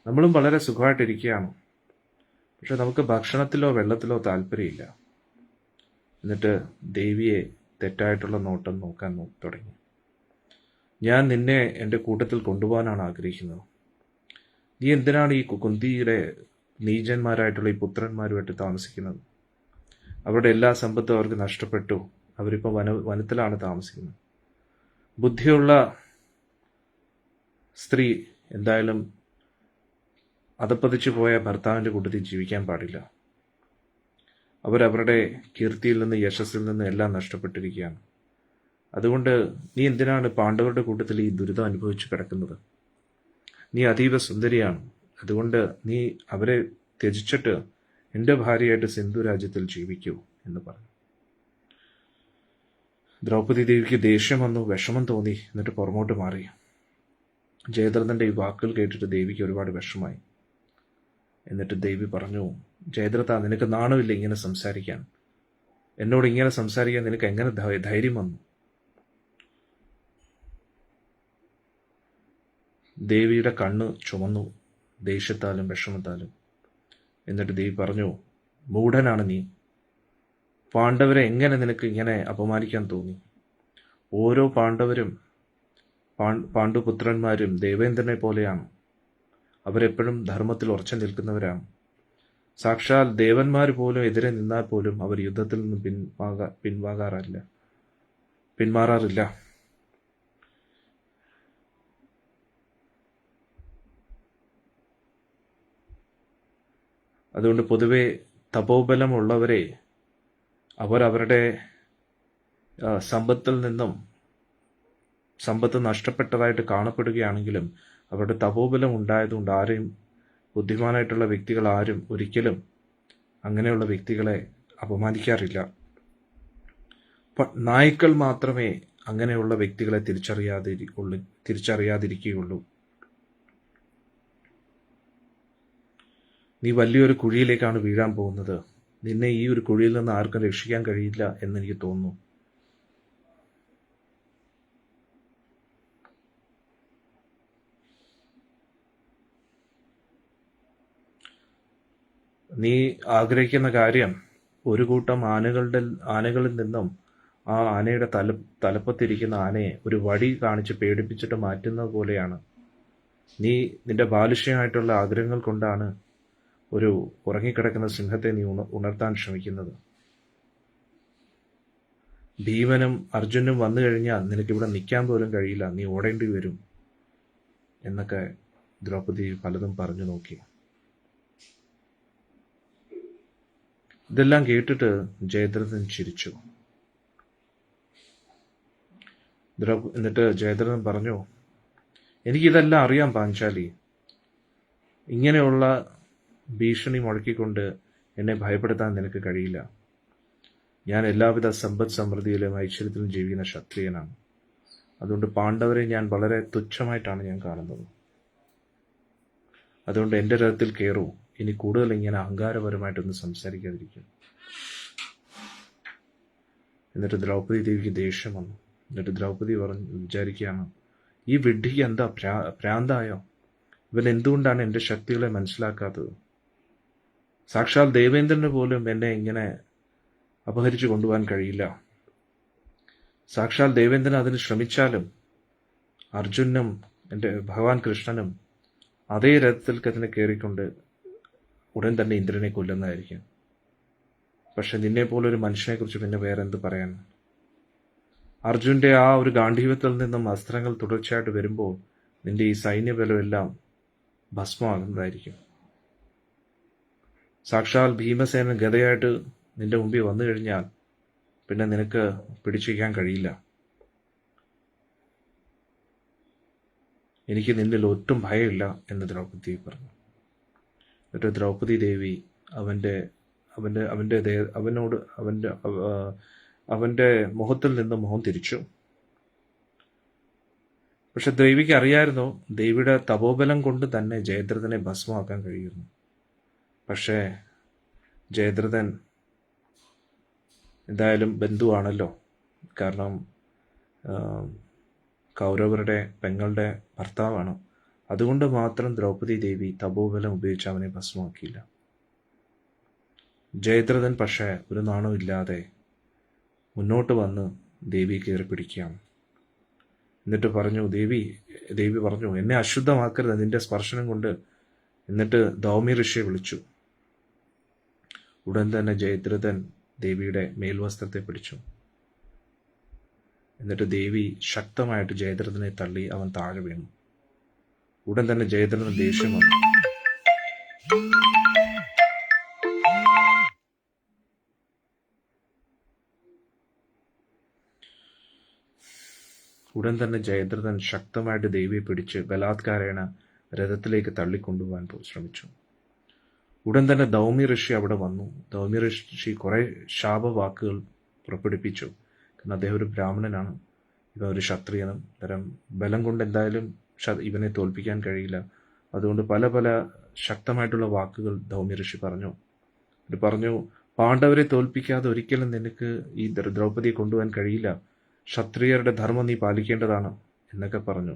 നമ്മളും വളരെ സുഖമായിട്ടിരിക്കുകയാണ്, പക്ഷെ നമുക്ക് ഭക്ഷണത്തിലോ വെള്ളത്തിലോ താല്പര്യമില്ല. എന്നിട്ട് ദേവിയെ തെറ്റായിട്ടുള്ള നോട്ടം നോക്കാൻ തുടങ്ങി. ഞാൻ നിന്നെ എൻ്റെ കൂട്ടത്തിൽ കൊണ്ടുപോകാനാണ് ആഗ്രഹിക്കുന്നത്. നീ എന്തിനാണ് ഈ കുന്തിയുടെ നീചന്മാരായിട്ടുള്ള ഈ പുത്രന്മാരുമായിട്ട് താമസിക്കുന്നത്? അവരുടെ എല്ലാ സമ്പത്തും അവർക്ക് നഷ്ടപ്പെട്ടു. അവരിപ്പോൾ വനത്തിലാണ് താമസിക്കുന്നത്. ബുദ്ധിയുള്ള സ്ത്രീ എന്തായാലും അധപ്പതിച്ചു പോയ ഭർത്താവിൻ്റെ കൂട്ടത്തിൽ ജീവിക്കാൻ പാടില്ല. അവരവരുടെ കീർത്തിയിൽ നിന്ന്, യശസ്സിൽ നിന്ന് എല്ലാം നഷ്ടപ്പെട്ടിരിക്കുകയാണ്. അതുകൊണ്ട് നീ എന്തിനാണ് പാണ്ഡവരുടെ കൂട്ടത്തിൽ ഈ ദുരിതം അനുഭവിച്ച് കിടക്കുന്നത്? നീ അതീവ സുന്ദരിയാണ്. അതുകൊണ്ട് നീ അവരെ ത്യജിച്ചിട്ട് എൻ്റെ ഭാര്യയായിട്ട് സിന്ധു രാജ്യത്തിൽ ജീവിക്കൂ എന്ന് പറഞ്ഞു. ദ്രൗപദി ദേവിക്ക് ദേഷ്യം വന്നു, വിഷമം തോന്നി. എന്നിട്ട് പുറമോട്ട് മാറി. ജയദ്രഥൻ്റെ ഈ വാക്കുകൾ കേട്ടിട്ട് ദേവിക്ക് ഒരുപാട് വിഷമായി. എന്നിട്ട് ദേവി പറഞ്ഞു, ജയദ്രഥ, നിനക്ക് നാണമില്ല ഇങ്ങനെ സംസാരിക്കാൻ? എന്നോട് ഇങ്ങനെ സംസാരിക്കാൻ നിനക്ക് എങ്ങനെ ധൈര്യം വന്നു? ദേവിയുടെ കണ്ണ് ചുമന്നു, ദേഷ്യത്താലും വിഷമത്താലും. എന്നിട്ട് ദേവി പറഞ്ഞു, മൂഢനാണ് നീ. പാണ്ഡവരെ എങ്ങനെ നിനക്ക് ഇങ്ങനെ അപമാനിക്കാൻ തോന്നി? ഓരോ പാണ്ഡുപുത്രന്മാരും ദേവേന്ദ്രനെ പോലെയാണ്. അവരെപ്പോഴും ധർമ്മത്തിൽ ഉറച്ചു നിൽക്കുന്നവരാണ്. സാക്ഷാൽ ദേവന്മാർ പോലും എതിരെ നിന്നാൽ പോലും അവർ യുദ്ധത്തിൽ നിന്ന് പിന്മാറാറില്ല. അതുകൊണ്ട് പൊതുവെ തപോബലമുള്ളവരെ അവരവരുടെ സമ്പത്തിൽ നിന്നും സമ്പത്ത് നഷ്ടപ്പെട്ടതായിട്ട് കാണപ്പെടുകയാണെങ്കിലും അവരുടെ തപോബലം ഉണ്ടായതുകൊണ്ട് ആരെയും, ബുദ്ധിമാനായിട്ടുള്ള വ്യക്തികൾ ആരും ഒരിക്കലും അങ്ങനെയുള്ള വ്യക്തികളെ അപമാനിക്കാറില്ല. നായ്ക്കൾ മാത്രമേ അങ്ങനെയുള്ള വ്യക്തികളെ തിരിച്ചറിയാതിരിക്കുകയുള്ളൂ. നീ വലിയൊരു കുഴിയിലേക്കാണ് വീഴാൻ പോകുന്നത്. നിന്നെ ഈ ഒരു കുഴിയിൽ നിന്ന് ആർക്കും രക്ഷിക്കാൻ കഴിയില്ല എന്നെനിക്ക് തോന്നുന്നു. നീ ആഗ്രഹിക്കുന്ന കാര്യം ഒരു കൂട്ടം ആനകളിൽ നിന്നും ആ ആനയുടെ തലപ്പത്തിരിക്കുന്ന ആനയെ ഒരു വടി കാണിച്ച് പേടിപ്പിച്ചിട്ട് മാറ്റുന്നത് പോലെയാണ്. നീ നിന്റെ ബാലിഷ്യമായിട്ടുള്ള ആഗ്രഹങ്ങൾ കൊണ്ടാണ് ഒരു ഉറങ്ങിക്കിടക്കുന്ന സിംഹത്തെ നീ ഉണർത്താൻ ശ്രമിക്കുന്നത്. ഭീമനും അർജുനും വന്നു കഴിഞ്ഞാൽ നിനക്കിവിടെ നിൽക്കാൻ പോലും കഴിയില്ല, നീ ഓടേണ്ടി വരും എന്നൊക്കെ ദ്രൗപദി പലതും പറഞ്ഞു നോക്കി. ഇതെല്ലാം കേട്ടിട്ട് ജയദ്രഥൻ ചിരിച്ചു. എന്നിട്ട് ജയദ്രഥൻ പറഞ്ഞു, എനിക്കിതെല്ലാം അറിയാം പാഞ്ചാലി. ഇങ്ങനെയുള്ള ഭീഷണി മുഴക്കിക്കൊണ്ട് എന്നെ ഭയപ്പെടുത്താൻ നിനക്ക് കഴിയില്ല. ഞാൻ എല്ലാവിധ സമ്പദ് സമൃദ്ധിയിലും ഐശ്വര്യത്തിലും ജീവിക്കുന്ന ക്ഷത്രിയനാണ്. അതുകൊണ്ട് പാണ്ഡവരെ ഞാൻ വളരെ തുച്ഛമായിട്ടാണ് ഞാൻ കാണുന്നത്. അതുകൊണ്ട് എൻ്റെ രഥത്തിൽ കയറൂ. ഇനി കൂടുതൽ ഇങ്ങനെ അഹങ്കാരപരമായിട്ടൊന്നും സംസാരിക്കാതിരിക്കും. എന്നിട്ട് ദ്രൗപദി ദേവിക്ക് ദേഷ്യം വന്നു. എന്നിട്ട് ദ്രൗപദി വിചാരിക്കുകയാണ്, ഈ വിഡ്ഢിക്ക് എന്താ ഭ്രാന്തായോ? ഇവൻ എന്തുകൊണ്ടാണ് എൻ്റെ ശക്തികളെ മനസ്സിലാക്കാത്തത്? സാക്ഷാൽ ദേവേന്ദ്രന് പോലും എന്നെ ഇങ്ങനെ അപഹരിച്ചു കൊണ്ടുപോകാൻ കഴിയില്ല. സാക്ഷാൽ ദേവേന്ദ്രൻ അതിന് ശ്രമിച്ചാലും അർജുനും എൻ്റെ ഭഗവാൻ കൃഷ്ണനും അതേ രഥത്തിൽ തന്നെ കയറിക്കൊണ്ട് ഉടൻ തന്നെ ഇന്ദ്രനെ കൊല്ലുന്നതായിരിക്കും. പക്ഷെ നിന്നെപ്പോലൊരു മനുഷ്യനെക്കുറിച്ച് പിന്നെ വേറെ എന്ത് പറയാൻ? അർജുൻ്റെ ആ ഒരു ഗാന്ധീവത്തിൽ നിന്നും അസ്ത്രങ്ങൾ തുടർച്ചയായിട്ട് വരുമ്പോൾ നിന്റെ ഈ സൈന്യബലം എല്ലാം ഭസ്മമാകുന്നതായിരിക്കും. സാക്ഷാൽ ഭീമസേനൻ ഗതയായിട്ട് നിന്റെ മുമ്പിൽ വന്നു കഴിഞ്ഞാൽ പിന്നെ നിനക്ക് പിടിച്ചിരിക്കാൻ കഴിയില്ല. എനിക്ക് നിന്നിൽ ഒട്ടും ഭയമില്ല എന്ന് ദ്രൗപദി പറഞ്ഞു. എന്നിട്ട് ദ്രൗപദി ദേവി അവന്റെ മുഖത്തിൽ നിന്ന് മുഖം തിരിച്ചു. പക്ഷെ ദേവിക്ക് അറിയായിരുന്നു, ദേവിയുടെ തപോബലം കൊണ്ട് തന്നെ ജയദ്രഥനെ ഭസ്മമാക്കാൻ കഴിയുന്നു. പക്ഷേ ജയദ്രഥൻ എന്തായാലും ബന്ധുവാണല്ലോ. കാരണം കൗരവരുടെ പെങ്ങളുടെ ഭർത്താവാണ്. അതുകൊണ്ട് മാത്രം ദ്രൗപദി ദേവി തപോബലം ഉപയോഗിച്ച് അവനെ ഭസ്മമാക്കിയില്ല. ജയദ്രഥൻ പക്ഷേ ഒരു നാണവും ഇല്ലാതെ മുന്നോട്ട് വന്ന് ദേവി കയറി പിടിക്കുകയാണ്. എന്നിട്ട് പറഞ്ഞു, ദേവി പറഞ്ഞു, എന്നെ അശുദ്ധമാക്കരുത് നിന്റെ സ്പർശനം കൊണ്ട്. എന്നിട്ട് ധൗമ്യ ഋഷിയെ വിളിച്ചു. ഉടൻ തന്നെ ജയദ്രഥൻ ദേവിയുടെ മേൽവസ്ത്രത്തെ പിടിച്ചു. എന്നിട്ട് ദേവി ശക്തമായിട്ട് ജയദ്രഥനെ തള്ളി അവൻ താഴെ വീണു. ഉടൻ തന്നെ ജയദ്രഥന് ദേഷ്യം വന്നു. ഉടൻ തന്നെ ജയദ്രഥൻ ശക്തമായിട്ട് ദേവിയെ പിടിച്ച് ബലാത്കാരേണ രഥത്തിലേക്ക് തള്ളിക്കൊണ്ടുപോകാൻ ശ്രമിച്ചു. ഉടൻ തന്നെ ധൗമ്യ ഋഷി അവിടെ വന്നു. ധൗമ്യ ഋഷി കുറെ ശാപവാക്കുകൾ പുറപ്പെടുപ്പിച്ചു. കാരണം അദ്ദേഹം ഒരു ബ്രാഹ്മണനാണ്, ഇവൻ ഒരു ക്ഷത്രിയനും. തരം ബലം കൊണ്ട് എന്തായാലും ഇവനെ തോൽപ്പിക്കാൻ കഴിയില്ല. അതുകൊണ്ട് പല പല ശക്തമായിട്ടുള്ള വാക്കുകൾ ധൗമ്യ ഋഷി പറഞ്ഞു. പാണ്ഡവരെ തോൽപ്പിക്കാതെ ഒരിക്കലും നിനക്ക് ഈ ദ്രൗപദിയെ കൊണ്ടുപോകാൻ കഴിയില്ല. ക്ഷത്രിയരുടെ ധർമ്മം നീ പാലിക്കേണ്ടതാണ് എന്നൊക്കെ പറഞ്ഞു.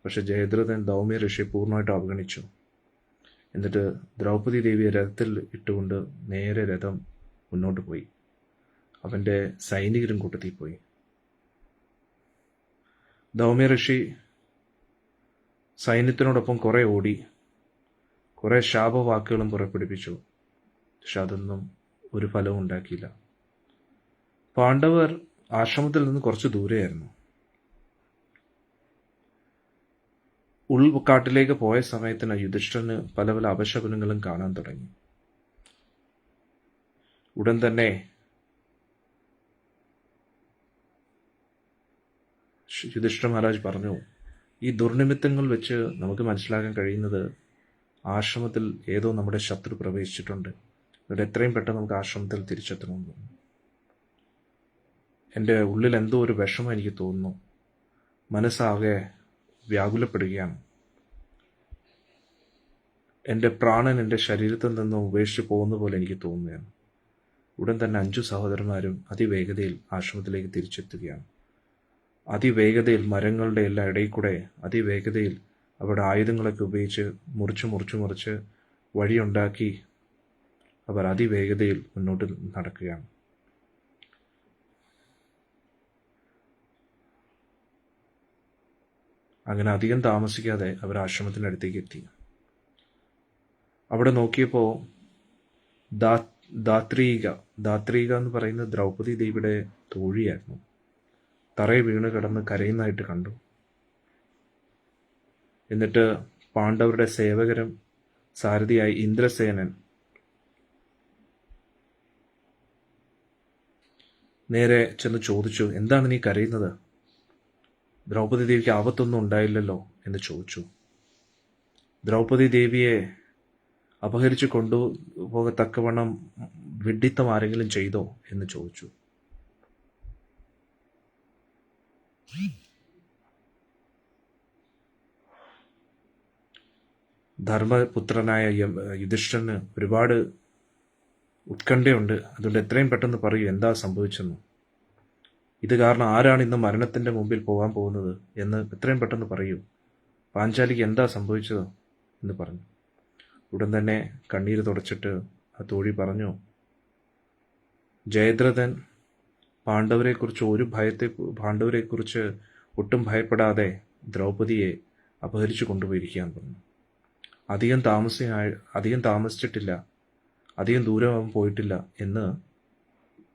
പക്ഷെ ജയദ്രഥൻ ധൗമ്യ ഋഷിയെ പൂർണ്ണമായിട്ട് അവഗണിച്ചു. എന്നിട്ട് ദ്രൗപദി ദേവിയെ രഥത്തിൽ ഇട്ടുകൊണ്ട് നേരെ രഥം മുന്നോട്ട് പോയി. അവൻ്റെ സൈനികരും കൂട്ടത്തിൽ പോയി. ധൗമ്യ ഋഷി സൈന്യത്തിനോടൊപ്പം കുറെ ഓടി, കുറെ ശാപവാക്കുകളും പുറപ്പെടുപ്പിച്ചു. പക്ഷെ അതൊന്നും ഒരു ഫലവും ഉണ്ടാക്കിയില്ല. പാണ്ഡവർ ആശ്രമത്തിൽ നിന്ന് കുറച്ച് ദൂരെയായിരുന്നു. ഉൾക്കാട്ടിലേക്ക് പോയ സമയത്തിന് യുധിഷ്ഠിരന് പല പല അപശകുനങ്ങളും കാണാൻ തുടങ്ങി. ഉടൻ തന്നെ യുധിഷ്ഠിര മഹാരാജ് പറഞ്ഞു, ഈ ദുർനിമിത്തങ്ങൾ വെച്ച് നമുക്ക് മനസ്സിലാക്കാൻ കഴിയുന്നത് ആശ്രമത്തിൽ ഏതോ നമ്മുടെ ശത്രു പ്രവേശിച്ചിട്ടുണ്ട്. ഇവിടെ എത്രയും പെട്ടെന്ന് നമുക്ക് ആശ്രമത്തിൽ തിരിച്ചെത്തണമെന്ന്. എൻ്റെ ഉള്ളിൽ എന്തോ ഒരു വിഷമം എനിക്ക് തോന്നുന്നു. മനസ്സാകെ വ്യാകുലപ്പെടുകയാണ്. എൻ്റെ പ്രാണൻ എൻ്റെ ശരീരത്തിൽ നിന്നും ഉപേക്ഷിച്ച് പോകുന്ന പോലെ എനിക്ക് തോന്നുകയാണ്. ഉടൻ തന്നെ 5 സഹോദരന്മാരും അതിവേഗതയിൽ ആശ്രമത്തിലേക്ക് തിരിച്ചെത്തുകയാണ്. അതിവേഗതയിൽ മരങ്ങളുടെ എല്ലാ ഇടയിൽ കൂടെ അതിവേഗതയിൽ അവിടെ ആയുധങ്ങളൊക്കെ ഉപയോഗിച്ച് മുറിച്ച് വഴിയുണ്ടാക്കി അവർ അതിവേഗതയിൽ മുന്നോട്ട് നടക്കുകയാണ്. അങ്ങനെ അധികം താമസിക്കാതെ അവർ ആശ്രമത്തിനടുത്തേക്ക് എത്തി. അവിടെ നോക്കിയപ്പോൾ ധാത്രീക എന്ന് പറയുന്ന ദ്രൗപദി ദേവിയുടെ തോഴിയായിരുന്നു. തറയിൽ വീണ് കിടന്ന് കരയുന്നതായിട്ട് കണ്ടു. എന്നിട്ട് പാണ്ഡവരുടെ സേവകരും സാരഥിയായി ഇന്ദ്രസേനൻ നേരെ ചെന്ന് ചോദിച്ചു, എന്താണ് നീ കരയുന്നത്? ദ്രൗപദി ദേവിക്ക് ആപത്തൊന്നും ഉണ്ടായില്ലല്ലോ എന്ന് ചോദിച്ചു. ദ്രൗപദി ദേവിയെ അപഹരിച്ചു കൊണ്ടുപോകത്തക്കവണ്ണം വിഡ്ഢിത്തം ആരെങ്കിലും ചെയ്തോ എന്ന് ചോദിച്ചു. ധർമ്മപുത്രനായ യുധിഷ്ഠിരന് ഒരുപാട് ഉത്കണ്ഠയുണ്ട്. അതുകൊണ്ട് എത്രയും പെട്ടെന്ന് പറയൂ, എന്താ സംഭവിച്ചെന്ന്. ഇത് കാരണം ആരാണ് ഇന്ന് മരണത്തിന്റെ മുമ്പിൽ പോകാൻ പോകുന്നത് എന്ന് എത്രയും പെട്ടെന്ന് പറയൂ. പാഞ്ചാലിക്ക് എന്താ സംഭവിച്ചത് എന്ന് പറഞ്ഞു. ഉടൻ തന്നെ കണ്ണീര് തുടച്ചിട്ട് ആ തോഴി പറഞ്ഞു, ജയദ്രഥൻ പാണ്ഡവരെക്കുറിച്ച് ഒട്ടും ഭയപ്പെടാതെ ദ്രൗപദിയെ അപഹരിച്ചു കൊണ്ടുപോയിരിക്കുകയെന്ന് പറഞ്ഞു. അധികം താമസിച്ചിട്ടില്ല, അധികം ദൂരം അവൻ പോയിട്ടില്ല എന്ന്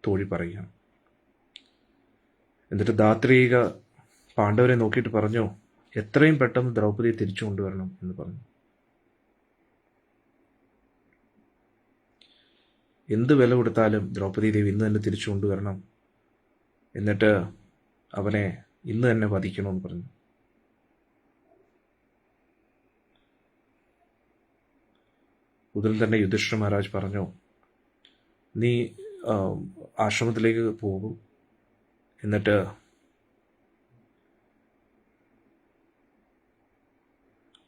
തോഴി പറയുകയാണ്. എന്നിട്ട് ധാത്രീക പാണ്ഡവരെ നോക്കിയിട്ട് പറഞ്ഞു, എത്രയും പെട്ടെന്ന് ദ്രൗപദിയെ തിരിച്ചു കൊണ്ടുവരണം എന്ന് പറഞ്ഞു. എന്ത് വില കൊടുത്താലും ദ്രൗപദി ദേവി ഇന്ന് തന്നെ തിരിച്ചു കൊണ്ടുവരണം, എന്നിട്ട് അവനെ ഇന്ന് തന്നെ വധിക്കണമെന്ന് പറഞ്ഞു. ഉടൻ തന്നെ യുധിഷ്ഠിര മഹാരാജ് പറഞ്ഞു, നീ ആശ്രമത്തിലേക്ക് പോകൂ, എന്നിട്ട്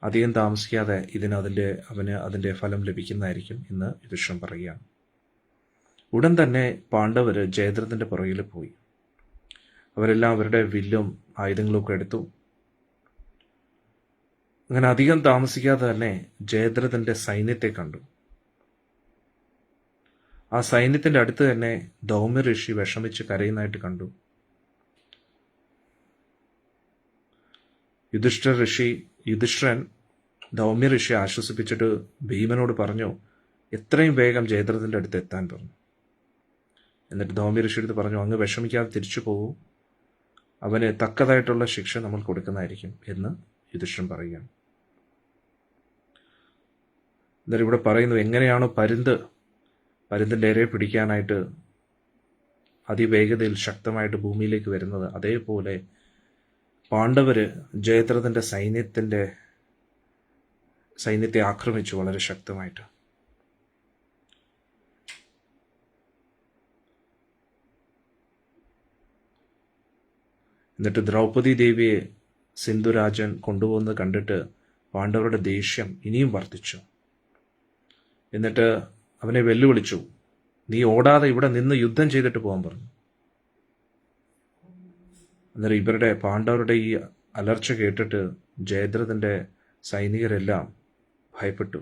അധികം താമസിക്കാതെ അവന് അതിൻ്റെ ഫലം ലഭിക്കുന്നതായിരിക്കും എന്ന് യുധിഷ്ഠിരൻ പറയുകയാണ്. ഉടൻ തന്നെ പാണ്ഡവർ ജയദ്രഥന്റെ പുറകിൽ പോയി. അവരെല്ലാം അവരുടെ വില്ലും ആയുധങ്ങളും ഒക്കെ എടുത്തു. അങ്ങനെ അധികം താമസിക്കാതെ തന്നെ ജയദ്രഥന്റെ സൈന്യത്തെ കണ്ടു. ആ സൈന്യത്തിന്റെ അടുത്ത് തന്നെ ധൗമ്യ ഋഷി വിഷമിച്ച് കരയുന്നതായിട്ട് കണ്ടു. യുധിഷ്ഠിരൻ ധൗമ്യ ഋഷി ആശ്വസിപ്പിച്ചിട്ട് ഭീമനോട് പറഞ്ഞു, എത്രയും വേഗം ജയദ്രഥന്റെ അടുത്ത് എത്താൻ പറഞ്ഞു. എന്നിട്ട് ധൗമ്യ ഋഷി അടുത്ത് പറഞ്ഞു, അങ്ങ് വിഷമിക്കാതെ തിരിച്ചു പോകൂ, അവന് തക്കതായിട്ടുള്ള ശിക്ഷ നമ്മൾ കൊടുക്കുന്നതായിരിക്കും എന്ന് യുധിഷ്ഠിരൻ പറയുകയാണ്. എന്നിട്ട് ഇവിടെ പറയുന്നു, എങ്ങനെയാണ് പരുന്തിൻ്റെ ഇരയെ പിടിക്കാനായിട്ട് അതിവേഗതയിൽ ശക്തമായിട്ട് ഭൂമിയിലേക്ക് വരുന്നത്, അതേപോലെ പാണ്ഡവര് ജയദ്രഥന്റെ സൈന്യത്തെ ആക്രമിച്ചു വളരെ ശക്തമായിട്ട്. എന്നിട്ട് ദ്രൗപദി ദേവിയെ സിന്ധുരാജൻ കൊണ്ടുപോകുന്നത് കണ്ടിട്ട് പാണ്ഡവരുടെ ദേഷ്യം ഇനിയും വർദ്ധിച്ചു. എന്നിട്ട് അവനെ വെല്ലുവിളിച്ചു, നീ ഓടാതെ ഇവിടെ നിന്ന് യുദ്ധം ചെയ്തിട്ട് പോകാൻ പറഞ്ഞു. അന്നേരം പാണ്ഡവരുടെ ഈ അലർച്ച കേട്ടിട്ട് ജയദ്രഥന്റെ സൈനികരെല്ലാം ഭയപ്പെട്ടു.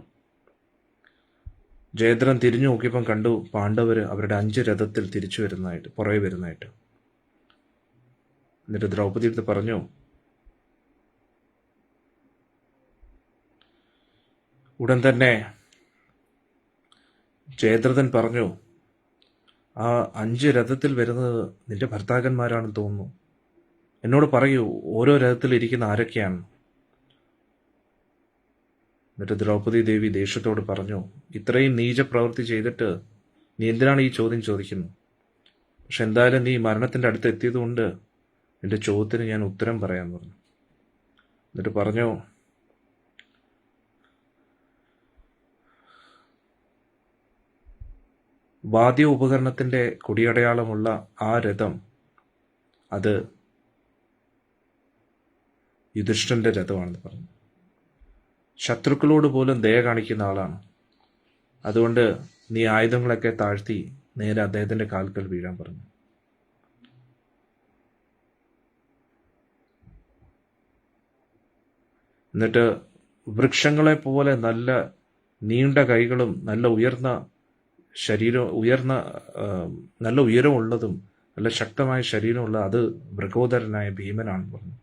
ജയദ്രഥൻ തിരിഞ്ഞു നോക്കിയപ്പം കണ്ടു പാണ്ഡവർ അവരുടെ 5 രഥത്തിൽ തിരിച്ചു പുറകെ വരുന്നതായിട്ട്. എന്നിട്ട് ദ്രൗപദി അടുത്ത് പറഞ്ഞു, ഉടൻ തന്നെ ജയദ്രഥൻ പറഞ്ഞു, ആ 5 രഥത്തിൽ വരുന്നത് നിന്റെ ഭർത്താക്കന്മാരാണെന്ന് തോന്നുന്നു, എന്നോട് പറയൂ ഓരോ രഥത്തിൽ ഇരിക്കുന്ന ആരൊക്കെയാണ്. എന്നിട്ട് ദ്രൗപദി ദേവി ദേഷ്യത്തോട് പറഞ്ഞു, ഇത്രയും നീചപ്രവൃത്തി ചെയ്തിട്ട് നീ എന്തിനാണ് ഈ ചോദ്യം ചോദിക്കുന്നത്? പക്ഷെ എന്തായാലും നീ മരണത്തിന്റെ അടുത്ത് എത്തിയതുകൊണ്ട് നിന്റെ ചോദ്യത്തിന് ഞാൻ ഉത്തരം പറയാൻ പറഞ്ഞു. എന്നിട്ട് പറഞ്ഞു, വാദ്യ ഉപകരണത്തിന്റെ കൊടിയടയാളമുള്ള ആ രഥം അത് യുധിഷ്ഠിരന്റെ രഥമാണെന്ന് പറഞ്ഞു. ശത്രുക്കളോട് പോലും ദയ കാണിക്കുന്ന ആളാണ്. അതുകൊണ്ട് നീ ആയുധങ്ങളൊക്കെ താഴ്ത്തി നേരെ അദ്ദേഹത്തിന്റെ കാൽക്കൽ വീഴാൻ പറഞ്ഞു. എന്നിട്ട് വൃക്ഷങ്ങളെ പോലെ നല്ല നീണ്ട കൈകളും നല്ല ഉയർന്ന ശരീരം നല്ല ഉയരമുള്ളതും നല്ല ശക്തമായ ശരീരമുള്ള അത് മൃഗോദരനായ ഭീമനാണെന്ന് പറഞ്ഞു.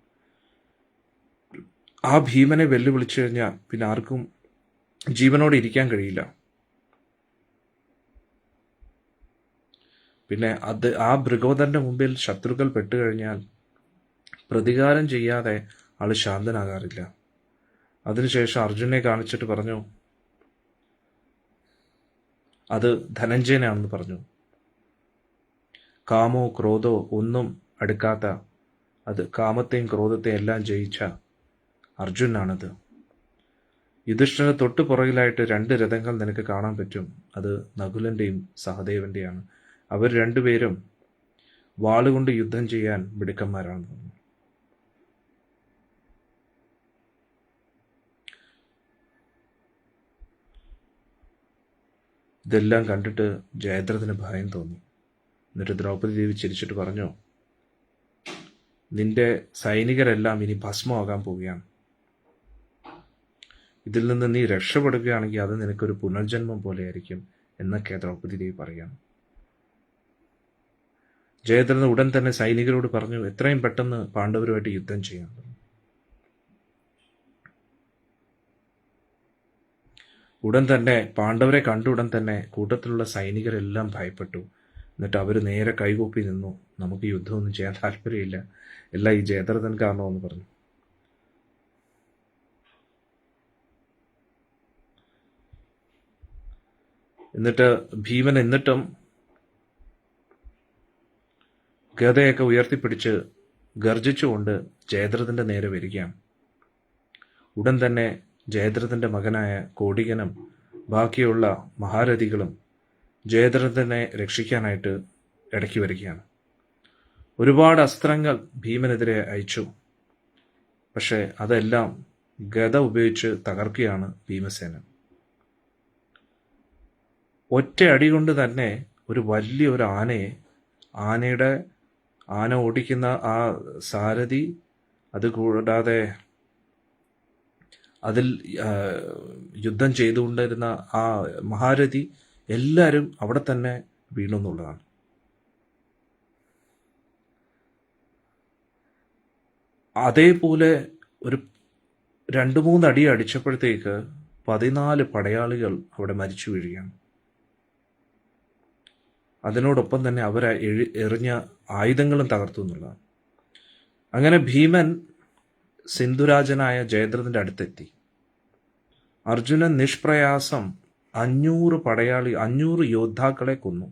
ആ ഭീമനെ വെല്ലുവിളിച്ചു കഴിഞ്ഞാൽ പിന്നെ ആർക്കും ജീവനോടെ ഇരിക്കാൻ കഴിയില്ല. പിന്നെ ആ മൃഗോദരന്റെ മുമ്പിൽ ശത്രുക്കൾ പെട്ടുകഴിഞ്ഞാൽ പ്രതികാരം ചെയ്യാതെ ആള് ശാന്തനാകാറില്ല. അതിനുശേഷം അർജുനെ കാണിച്ചിട്ട് പറഞ്ഞു, അത് ധനഞ്ജയനാണെന്ന് പറഞ്ഞു. കാമോ ക്രോധോ ഒന്നും അടുക്കാത്ത, അത് കാമത്തെയും ക്രോധത്തെയും എല്ലാം ജയിച്ച അർജുനാണത്. യുധിഷ്ഠിരന് തൊട്ടു പുറകിലായിട്ട് 2 രഥങ്ങൾ നിനക്ക് കാണാൻ പറ്റും. അത് നകുലന്റെയും സഹദേവന്റെയാണ്. അവർ രണ്ടുപേരും വാളുകൊണ്ട് യുദ്ധം ചെയ്യാൻ മിടുക്കന്മാരാണ്. ഇതെല്ലാം കണ്ടിട്ട് ജയദ്രഥന് ഭയം തോന്നി. എന്നിട്ട് ദ്രൗപദി ദേവി ചിരിച്ചിട്ട് പറഞ്ഞു, നിന്റെ സൈനികരെല്ലാം ഇനി ഭസ്മമാകാൻ പോവുകയാണ്. ഇതിൽ നിന്ന് നീ രക്ഷപ്പെടുകയാണെങ്കിൽ അത് നിനക്കൊരു പുനർജന്മം പോലെയായിരിക്കും എന്നൊക്കെ ദ്രൗപദി ദേവി പറയാണ്. ജയദ്രഥൻ ഉടൻ തന്നെ സൈനികരോട് പറഞ്ഞു, എത്രയും പെട്ടെന്ന് പാണ്ഡവരുമായിട്ട് യുദ്ധം ചെയ്യാൻ. ഉടൻ തന്നെ പാണ്ഡവരെ കണ്ട ഉടൻ തന്നെ കൂട്ടത്തിലുള്ള സൈനികരെല്ലാം ഭയപ്പെട്ടു. എന്നിട്ട് അവർ നേരെ കൈകൂപ്പി നിന്നു. നമുക്ക് യുദ്ധമൊന്നും ചെയ്യാൻ താല്പര്യമില്ല, എല്ലാം ഈ ജയദ്രഥൻ കാരണമെന്ന് പറഞ്ഞു. എന്നിട്ട് ഭീമൻ എന്നിട്ടും ഗദയൊക്കെ ഉയർത്തിപ്പിടിച്ച് ഗർജിച്ചുകൊണ്ട് ജയദ്രഥന്റെ നേരെ വരികയാണ്. ഉടൻ തന്നെ ജയദ്രഥന്റെ മകനായ കോടികനും ബാക്കിയുള്ള മഹാരഥികളും ജയദ്രഥനെ രക്ഷിക്കാനായിട്ട് ഇടയ്ക്ക് വരികയാണ്. ഒരുപാട് അസ്ത്രങ്ങൾ ഭീമനെതിരെ അയച്ചു. പക്ഷെ അതെല്ലാം ഗദ ഉപയോഗിച്ച് തകർക്കുകയാണ് ഭീമസേനൻ. ഒറ്റ അടി കൊണ്ട് തന്നെ ഒരു വലിയൊരു ആന ഓടിക്കുന്ന ആ സാരഥി, അതുകൂടാതെ അതിൽ യുദ്ധം ചെയ്തുകൊണ്ടിരുന്ന ആ മഹാരഥി, എല്ലാവരും അവിടെ തന്നെ വീണു എന്നുള്ളതാണ്. അതേപോലെ ഒരു 2-3 അടി അടിച്ചപ്പോഴത്തേക്ക് 14 പടയാളികൾ അവിടെ മരിച്ചു വീഴുകയാണ്. അതിനോടൊപ്പം തന്നെ അവർ എറിഞ്ഞ ആയുധങ്ങളും തകർത്തു എന്നുള്ളതാണ്. അങ്ങനെ ഭീമൻ സിന്ധുരാജനായ ജയദ്രഥന്റെ അടുത്തെത്തി. അർജുനൻ നിഷ്പ്രയാസം 500 യോദ്ധാക്കളെ കൊന്നു.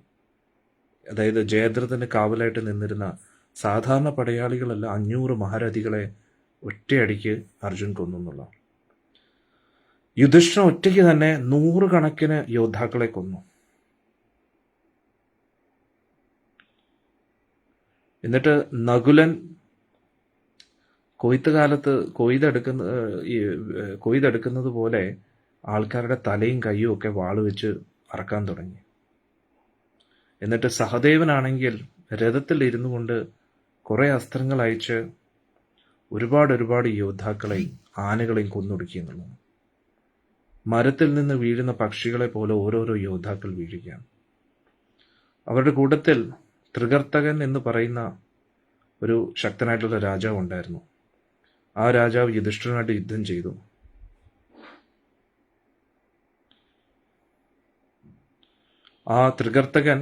അതായത് ജയദ്രഥന് കാവലായിട്ട് നിന്നിരുന്ന സാധാരണ പടയാളികളല്ല, 500 മഹാരഥികളെ ഒറ്റയടിക്ക് അർജുൻ കൊന്നു എന്നുള്ള. യുധിഷ്ഠിരൻ ഒറ്റയ്ക്ക് തന്നെ 100 കണക്കിന് യോദ്ധാക്കളെ കൊന്നു. എന്നിട്ട് നകുലൻ കൊയ്തെടുക്കുന്നത് പോലെ ആൾക്കാരുടെ തലയും കയ്യും ഒക്കെ വാള് വെച്ച് അറക്കാൻ തുടങ്ങി. എന്നിട്ട് സഹദേവനാണെങ്കിൽ രഥത്തിൽ ഇരുന്നു കൊണ്ട് കുറെ അസ്ത്രങ്ങൾ അയച്ച് ഒരുപാട് യോദ്ധാക്കളെയും ആനകളെയും കൊന്നൊടുക്കി എന്നുള്ളത്. മരത്തിൽ നിന്ന് വീഴുന്ന പക്ഷികളെ പോലെ ഓരോരോ യോദ്ധാക്കൾ വീഴുകയാണ്. അവരുടെ കൂട്ടത്തിൽ തൃകർത്തകൻ എന്ന് പറയുന്ന ഒരു ശക്തനായിട്ടുള്ള രാജാവ് ഉണ്ടായിരുന്നു. ആ രാജാവ് യുധിഷ്ഠിരനായിട്ട് യുദ്ധം ചെയ്തു. ആ തൃകർത്തകൻ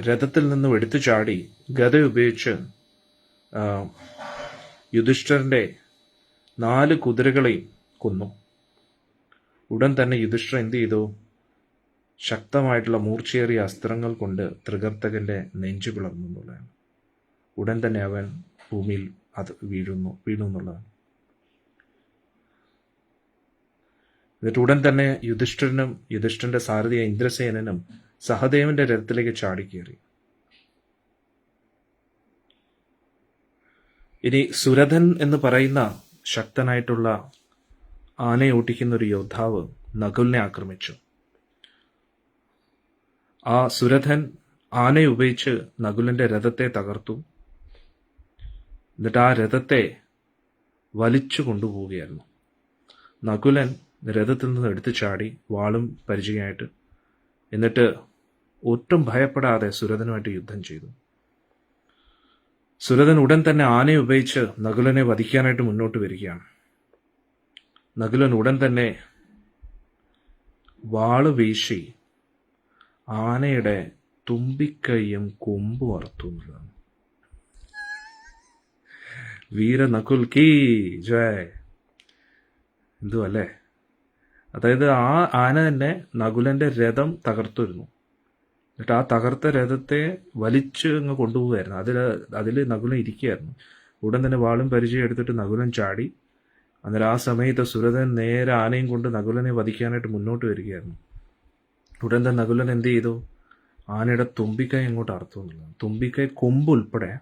രഥത്തിൽ നിന്നും എടുത്തു ചാടി ഗദ ഉപയോഗിച്ച് യുധിഷ്ഠിരന്റെ 4 കുതിരകളെയും കൊന്നു. ഉടൻ തന്നെ യുധിഷ്ഠിരൻ എന്ത് ചെയ്തു? ശക്തമായിട്ടുള്ള മൂർച്ചയേറിയ അസ്ത്രങ്ങൾ കൊണ്ട് തൃകർത്തകന്റെ നെഞ്ചു പിളർന്നു എന്നുള്ളതാണ്. ഉടൻ തന്നെ അവൻ ഭൂമിയിൽ വീണു എന്നുള്ളതാണ്. എന്നിട്ട് ഉടൻ തന്നെ യുധിഷ്ഠിരന്റെ സാരഥിയായ ഇന്ദ്രസേനനും സഹദേവന്റെ രഥത്തിലേക്ക് ചാടിക്കേറി. ഇനി സുരഥൻ എന്ന് പറയുന്ന ശക്തനായിട്ടുള്ള ആനയെ ഓട്ടിക്കുന്ന ഒരു യോദ്ധാവ് നകുലിനെ ആക്രമിച്ചു. ആ സുരഥൻ ആനയെ ഉപയോഗിച്ച് നകുലന്റെ രഥത്തെ തകർത്തു. എന്നിട്ട് ആ രഥത്തെ വലിച്ചു കൊണ്ടുപോവുകയായിരുന്നു. നകുലൻ രഥത്തിൽ നിന്ന് എടുത്തു ചാടി വാളും പരിചയമായിട്ട്. എന്നിട്ട് ഒട്ടും ഭയപ്പെടാതെ സുരഥനുമായിട്ട് യുദ്ധം ചെയ്തു. സുരഥൻ ഉടൻ തന്നെ ആനയെ ഉപയോഗിച്ച് നകുലനെ വധിക്കാനായിട്ട് മുന്നോട്ട് വരികയാണ്. നകുലൻ ഉടൻ തന്നെ വാള് വീശി ആനയുടെ തുമ്പിക്കൈയും കൊമ്പും അറുത്തു എന്നുള്ളതാണ്. വീര നകുൽ കീ ജയ്. എന്തുവല്ലേ? അതായത് ആ ആന തന്നെ നകുലന്റെ രഥം തകർത്തിരുന്നു. എന്നിട്ട് ആ തകർത്ത രഥത്തെ വലിച്ച് അങ്ങ് കൊണ്ടുപോകുമായിരുന്നു. അതിൽ നകുലൻ ഇരിക്കുകയായിരുന്നു. ഉടൻ തന്നെ വാളും പരിചയം എടുത്തിട്ട് നകുലൻ ചാടി. അന്നേരം ആ സമയത്ത് സുരഥൻ നേരെ ആനയും കൊണ്ട് നകുലനെ വധിക്കാനായിട്ട് മുന്നോട്ട് വരികയായിരുന്നു. ഉടൻ തന്നെ നകുലൻ എന്ത് ചെയ്തു? ആനയുടെ തുമ്പിക്കൈ അങ്ങോട്ട് അറുത്തു എന്നുള്ളതാണ്. തുമ്പിക്കൈ കൊമ്പുൾപ്പെടെ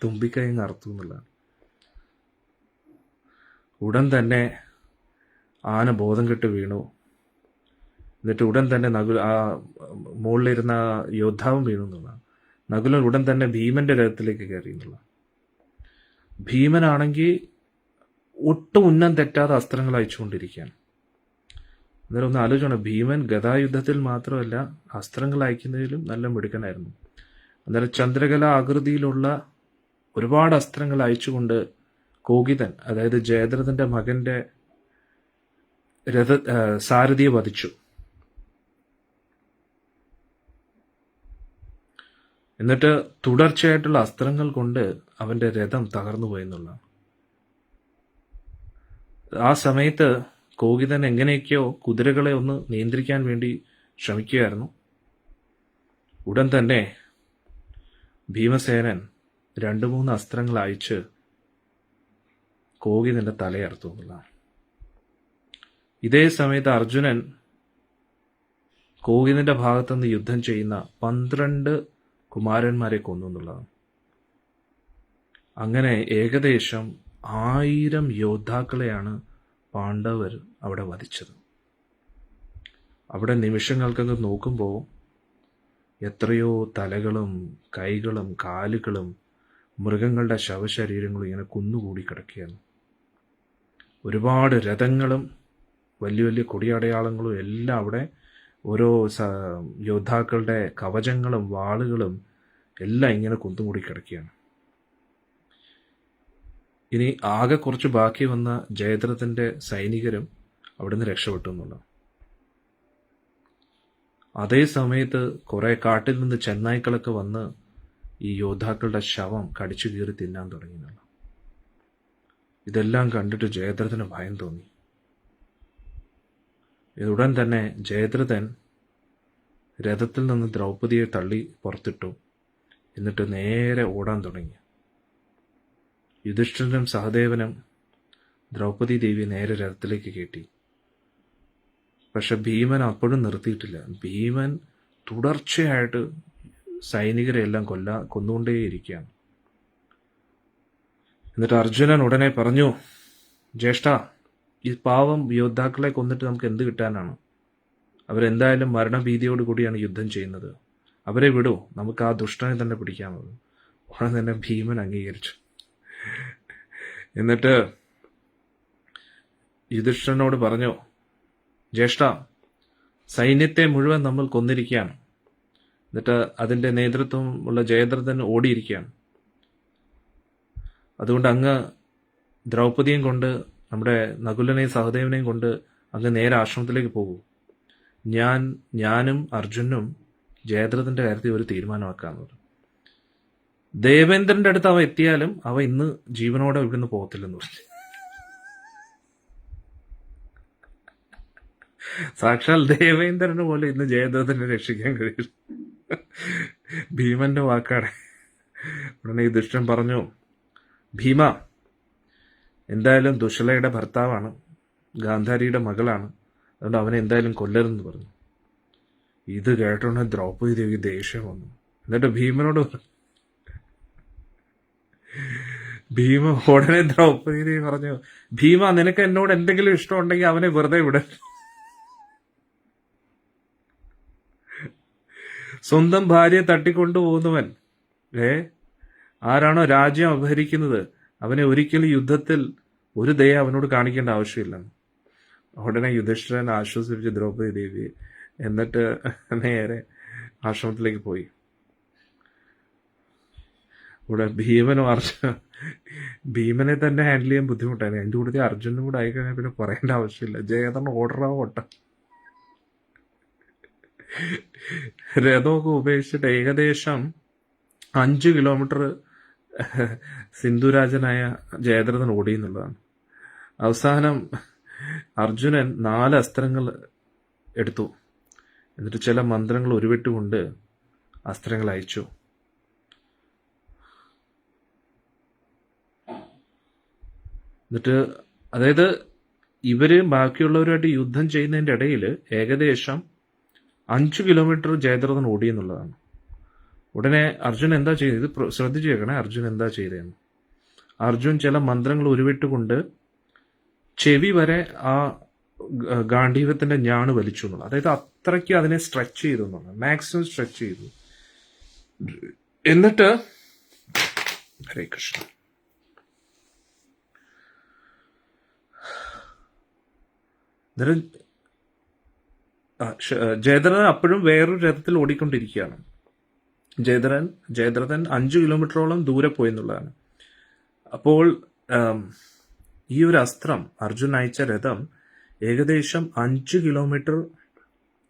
തുമ്പിക്കൈ അങ്ങ് അറുത്തു എന്നുള്ളതാണ്. ഉടൻ തന്നെ ആന ബോധം കെട്ട് വീണു. എന്നിട്ട് ഉടൻ തന്നെ മുകളിലിരുന്ന യോദ്ധാവും വീണു എന്നുള്ളതാണ്. നകുലൻ ഉടൻ തന്നെ ഭീമന്റെ രഥത്തിലേക്ക് കയറി എന്നുള്ള. ഭീമനാണെങ്കിൽ ഒട്ടും ഉന്നം തെറ്റാതെ അസ്ത്രങ്ങൾ അയച്ചുകൊണ്ടിരിക്കുകയാണ്. അന്നേരം ഒന്ന് ആലോചിക്കണം, ഭീമൻ ഗദായുദ്ധത്തിൽ മാത്രമല്ല അസ്ത്രങ്ങൾ അയക്കുന്നതിലും നല്ല മിടുക്കനായിരുന്നു. അന്നേരം ചന്ദ്രകല ആകൃതിയിലുള്ള ഒരുപാട് അസ്ത്രങ്ങൾ അയച്ചുകൊണ്ട് കോകിതൻ, അതായത് ജയദ്രഥന്റെ മകന്റെ സാരഥിയെ വധിച്ചു. എന്നിട്ട് തുടർച്ചയായിട്ടുള്ള അസ്ത്രങ്ങൾ കൊണ്ട് അവന്റെ രഥം തകർന്നു പോയെന്നുള്ളതാണ്. ആ സമയത്ത് കോകിതൻ എങ്ങനെയൊക്കെയോ കുതിരകളെ ഒന്ന് നിയന്ത്രിക്കാൻ വേണ്ടി ശ്രമിക്കുകയായിരുന്നു. ഉടൻ തന്നെ ഭീമസേനൻ 2-3 അസ്ത്രങ്ങൾ അയച്ച് കോകിതന്റെ തലയറുത്തു എന്നുള്ളതാണ്. ഇതേ സമയത്ത് അർജുനൻ കോകിതന്റെ ഭാഗത്തുനിന്ന് യുദ്ധം ചെയ്യുന്ന 12 കുമാരന്മാരെ കൊന്നു എന്നുള്ളതാണ്. അങ്ങനെ ഏകദേശം 1000 യോദ്ധാക്കളെയാണ് പാണ്ഡവർ അവിടെ വധിച്ചത്. അവിടെ നിമിഷങ്ങൾക്കൊക്കെ നോക്കുമ്പോൾ എത്രയോ തലകളും കൈകളും കാലുകളും മൃഗങ്ങളുടെ ശവശരീരങ്ങളും ഇങ്ങനെ കുന്നുകൂടി കിടക്കുകയാണ്. ഒരുപാട് രഥങ്ങളും വലിയ വലിയ കൊടിയടയാളങ്ങളും എല്ലാം അവിടെ, ഓരോ യോദ്ധാക്കളുടെ കവചങ്ങളും വാളുകളും എല്ലാം ഇങ്ങനെ കുന്നുകൂടി കിടക്കുകയാണ്. ഇനി ആകെ കുറച്ച് ബാക്കി വന്ന ജയദ്രഥന്റെ സൈനികരും അവിടുന്ന് രക്ഷപ്പെട്ടു എന്നുള്ളത്. അതേ സമയത്ത് കുറെ കാട്ടിൽ നിന്ന് ചെന്നായ്ക്കളൊക്കെ വന്ന് ഈ യോദ്ധാക്കളുടെ ശവം കടിച്ചു കീറി തിന്നാൻ തുടങ്ങി. ഇതെല്ലാം കണ്ടിട്ട് ജയദ്രഥന് ഭയം തോന്നി. ഉടൻ തന്നെ ജയദ്രഥൻ രഥത്തിൽ നിന്ന് ദ്രൗപദിയെ തള്ളി പുറത്തിട്ടു. എന്നിട്ട് നേരെ ഓടാൻ തുടങ്ങി. യുധിഷ്ഠിരനും സഹദേവനും ദ്രൗപദി ദേവി നേരെ രഥത്തിലേക്ക് കയറ്റി. പക്ഷെ ഭീമൻ അപ്പോഴും നിർത്തിയിട്ടില്ല. ഭീമൻ തുടർച്ചയായിട്ട് സൈനികരെ എല്ലാം കൊന്നുകൊണ്ടേയിരിക്കുകയാണ്. എന്നിട്ട് അർജുനൻ ഉടനെ പറഞ്ഞു, ജ്യേഷ്ഠ, ഈ പാവം യോദ്ധാക്കളെ കൊന്നിട്ട് നമുക്ക് എന്ത് കിട്ടാനാണ്? അവരെന്തായാലും മരണഭീതിയോട് കൂടിയാണ് യുദ്ധം ചെയ്യുന്നത്. അവരെ വിടൂ, നമുക്ക് ആ ദുഷ്ടനെ തന്നെ പിടിക്കാമത്. ഉടനെ തന്നെ ഭീമൻ അംഗീകരിച്ചു. എന്നിട്ട് യുധിഷ്ഠിരനോട് പറഞ്ഞു, ജ്യേഷ്ഠ, സൈന്യത്തെ മുഴുവൻ നമ്മൾ കൊന്നിരിക്കുകയാണ്. എന്നിട്ട് അതിന്റെ നേതൃത്വം ഉള്ള ജയദ്രഥൻ ഓടിയിരിക്കുകയാണ്. അതുകൊണ്ട് അങ്ങ് ദ്രൗപദിയും കൊണ്ട്, നമ്മുടെ നകുലനെയും സഹദേവനെയും കൊണ്ട് അങ്ങ് നേരെ ആശ്രമത്തിലേക്ക് പോകൂ. ഞാനും അർജുനും ജയദ്രഥന്റെ കാര്യത്തിൽ ഒരു തീരുമാനമാക്കാന്ന് പറഞ്ഞു. ദേവേന്ദ്രന്റെ അടുത്ത് അവ എത്തിയാലും അവ ഇന്ന് ജീവനോടെ ഇവിടുന്ന് പോകത്തില്ലെന്ന് പറഞ്ഞു. സാക്ഷാൽ ദേവേന്ദ്രന് പോലും ഇന്ന് ജയദ്രഥനെ രക്ഷിക്കാൻ കഴിയും. ഭീമന്റെ വാക്കാണ്. ഉടനെ യുധിഷ്ഠിരൻ പറഞ്ഞു, ഭീമ, എന്തായാലും ദുശ്ശലയുടെ ഭർത്താവാണ്, ഗാന്ധാരിയുടെ മകളാണ്, അതുകൊണ്ട് അവനെ എന്തായാലും കൊല്ലരുതെന്ന് പറഞ്ഞു. ഇത് കേട്ടോണ്ട് ദ്രൗപദി ദേവി ദേഷ്യം വന്നു. എന്നിട്ട് ഭീമനോട് ഉടനെ ദ്രൗപദി ദേവി പറഞ്ഞു, ഭീമ, നിനക്ക് എന്നോട് എന്തെങ്കിലും ഇഷ്ടമുണ്ടെങ്കിൽ അവനെ വെറുതെ വിട. സ്വന്തം ഭാര്യയെ തട്ടിക്കൊണ്ടുപോകുന്നവൻ, ആരാണോ രാജ്യം അപഹരിക്കുന്നത്, അവനെ ഒരിക്കലും യുദ്ധത്തിൽ ഒരു ദയ അവനോട് കാണിക്കേണ്ട ആവശ്യമില്ല. ഉടനെ യുധിഷ്ഠിരൻ ആശ്വസിപ്പിച്ച് ദ്രൗപദി ദേവിയെ, എന്നിട്ട് നേരെ ആശ്രമത്തിലേക്ക് പോയി. ഇവിടെ ഭീമനെ തന്നെ ഹാൻഡിൽ ചെയ്യാൻ ബുദ്ധിമുട്ടായിരുന്നു. അതിൻ്റെ കൂടെ അർജുനും കൂടെ ആയിക്കഴിഞ്ഞാൽ പിന്നെ പറയേണ്ട ആവശ്യമില്ല. ജയതൻ ഓർഡറാവും ഓട്ട. രഥമൊക്കെ ഉപേക്ഷിച്ചിട്ട് ഏകദേശം 5 കിലോമീറ്റർ സിന്ധുരാജനായ ജയദ്രഥൻ ഓടി എന്നുള്ളതാണ്. അവസാനം അർജുനൻ 4 അസ്ത്രങ്ങൾ എടുത്തു. എന്നിട്ട് ചില മന്ത്രങ്ങൾ ഉരുവിട്ടുകൊണ്ട് അസ്ത്രങ്ങൾ അയച്ചു. എന്നിട്ട് അതായത് ഇവര് ബാക്കിയുള്ളവരുമായിട്ട് യുദ്ധം ചെയ്യുന്നതിൻ്റെ ഇടയിൽ ഏകദേശം 5 കിലോമീറ്റർ ജയദ്രഥൻ ഓടി എന്നുള്ളതാണ്. ഉടനെ അർജുൻ എന്താ ചെയ്തത്? ഇത് ശ്രദ്ധിച്ചു കേൾക്കണേ. അർജുൻ എന്താ ചെയ്തതെന്ന്. അർജുൻ ചില മന്ത്രങ്ങൾ ഉരുവിട്ടുകൊണ്ട് ചെവി വരെ ആ ഗാന്ധീവത്തിന്റെ ഞാണ് വലിച്ചു എന്നുള്ളത്. അതായത് അത്രയ്ക്ക് അതിനെ സ്ട്രെച്ച് ചെയ്തു എന്നുള്ളത്, മാക്സിമം സ്ട്രെച്ച് ചെയ്തു. എന്നിട്ട് ഹരേ കൃഷ്ണ, ജയദ്രഥൻ അപ്പോഴും വേറൊരു രഥത്തിൽ ഓടിക്കൊണ്ടിരിക്കുകയാണ്. ജയദ്രഥൻ 5 കിലോമീറ്ററോളം ദൂരെ പോയി എന്നുള്ളതാണ്. അപ്പോൾ ഈ ഒരു അസ്ത്രം, അർജുൻ അയച്ച രഥം ഏകദേശം 5 കിലോമീറ്റർ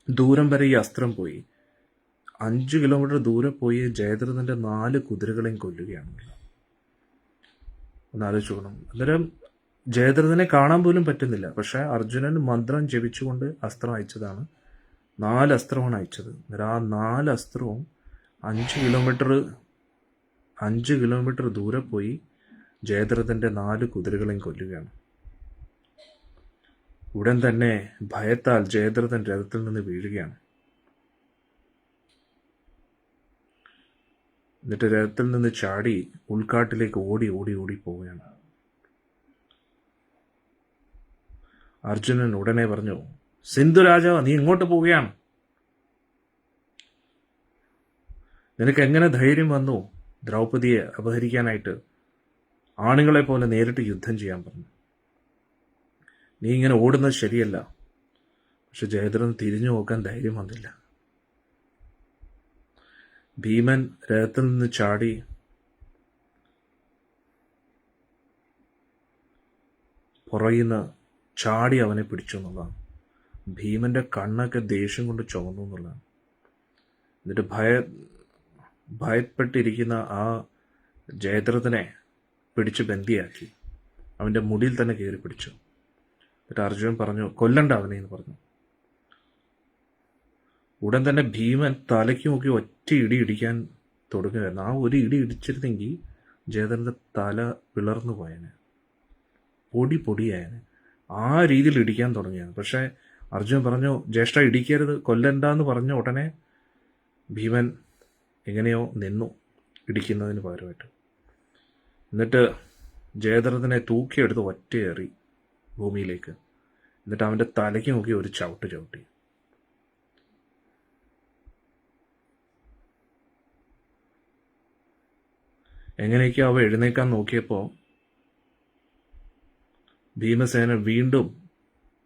ദൂരം വരെ ഈ അസ്ത്രം പോയി. 5 കിലോമീറ്റർ ദൂരെ പോയി ജയദ്രഥന്റെ 4 കുതിരകളെയും കൊല്ലുകയാണ്. ഒന്ന് ആലോചിക്കണം. അന്നേരം ജയദ്രഥനെ കാണാൻ പോലും പറ്റുന്നില്ല. പക്ഷെ അർജുനൻ മന്ത്രം ജപിച്ചുകൊണ്ട് അസ്ത്രം അയച്ചതാണ്. 4 അസ്ത്രമാണ് അയച്ചത്. അന്നേരം ആ 4 അസ്ത്രവും 5 കിലോമീറ്റർ ദൂരെ പോയി ജയദ്രഥന്റെ 4 കുതിരകളെയും കൊല്ലുകയാണ്. ഉടൻ തന്നെ ഭയത്താൽ ജയദ്രഥൻ രഥത്തിൽ നിന്ന് വീഴുകയാണ്. എന്നിട്ട് രഥത്തിൽ നിന്ന് ചാടി ഉൾക്കാട്ടിലേക്ക് ഓടി പോവുകയാണ്. അർജുനൻ ഉടനെ പറഞ്ഞു, സിന്ധുരാജാവ്, നീ ഇങ്ങോട്ട് പോവുകയാണ്. നിനക്ക് എങ്ങനെ ധൈര്യം വന്നു ദ്രൗപദിയെ അപഹരിക്കാനായിട്ട്? ആണുങ്ങളെ പോലെ നേരിട്ട് യുദ്ധം ചെയ്യാൻ പറഞ്ഞു. നീ ഇങ്ങനെ ഓടുന്നത് ശരിയല്ല. പക്ഷെ ജയദ്രഥൻ തിരിഞ്ഞു നോക്കാൻ ധൈര്യം വന്നില്ല. ഭീമൻ രഥത്തിൽ നിന്ന് ചാടി പുറയുന്ന ചാടി അവനെ പിടിച്ചു എന്നുള്ളതാണ്. ഭീമന്റെ കണ്ണൊക്കെ ദേഷ്യം കൊണ്ട് ചുവന്നു എന്നുള്ളതാണ്. എന്നിട്ട് ഭയപ്പെട്ടിരിക്കുന്ന ആ ജയദ്രഥനെ പിടിച്ച് ബന്ദിയാക്കി അവന്റെ മുടിയിൽ തന്നെ കയറി പിടിച്ചു. എന്നിട്ട് അർജുനൻ പറഞ്ഞു, കൊല്ലണ്ട അവനെ എന്ന് പറഞ്ഞു. ഉടൻ തന്നെ ഭീമൻ തലയ്ക്ക് നോക്കി ഒറ്റ ഇടി ഇടിക്കാൻ തുടങ്ങുകയായിരുന്നു. ആ ഒരു ഇടി ഇടിച്ചിരുന്നെങ്കിൽ ജയദ്രഥന്റെ തല പിളർന്നു പോയേനെ, പൊടിയായേനെ. ആ രീതിയിൽ ഇടിക്കാൻ തുടങ്ങിയാണ്. പക്ഷെ അർജുനൻ പറഞ്ഞു, ജ്യേഷ്ഠ ഇടിക്കരുത്, കൊല്ലണ്ടെന്ന് പറഞ്ഞ ഉടനെ ഭീമൻ എങ്ങനെയോ നിന്നു ഇടിക്കുന്നതിന് പകരമായിട്ട്. എന്നിട്ട് ജയദ്രഥനെ തൂക്കിയെടുത്ത് ഒറ്റയേറി ഭൂമിയിലേക്ക്. എന്നിട്ട് അവന്റെ തലയ്ക്ക് നോക്കി ഒരു ചവിട്ടി. എങ്ങനെയൊക്കെയോ അവ എഴുന്നേക്കാൻ നോക്കിയപ്പോൾ ഭീമസേന വീണ്ടും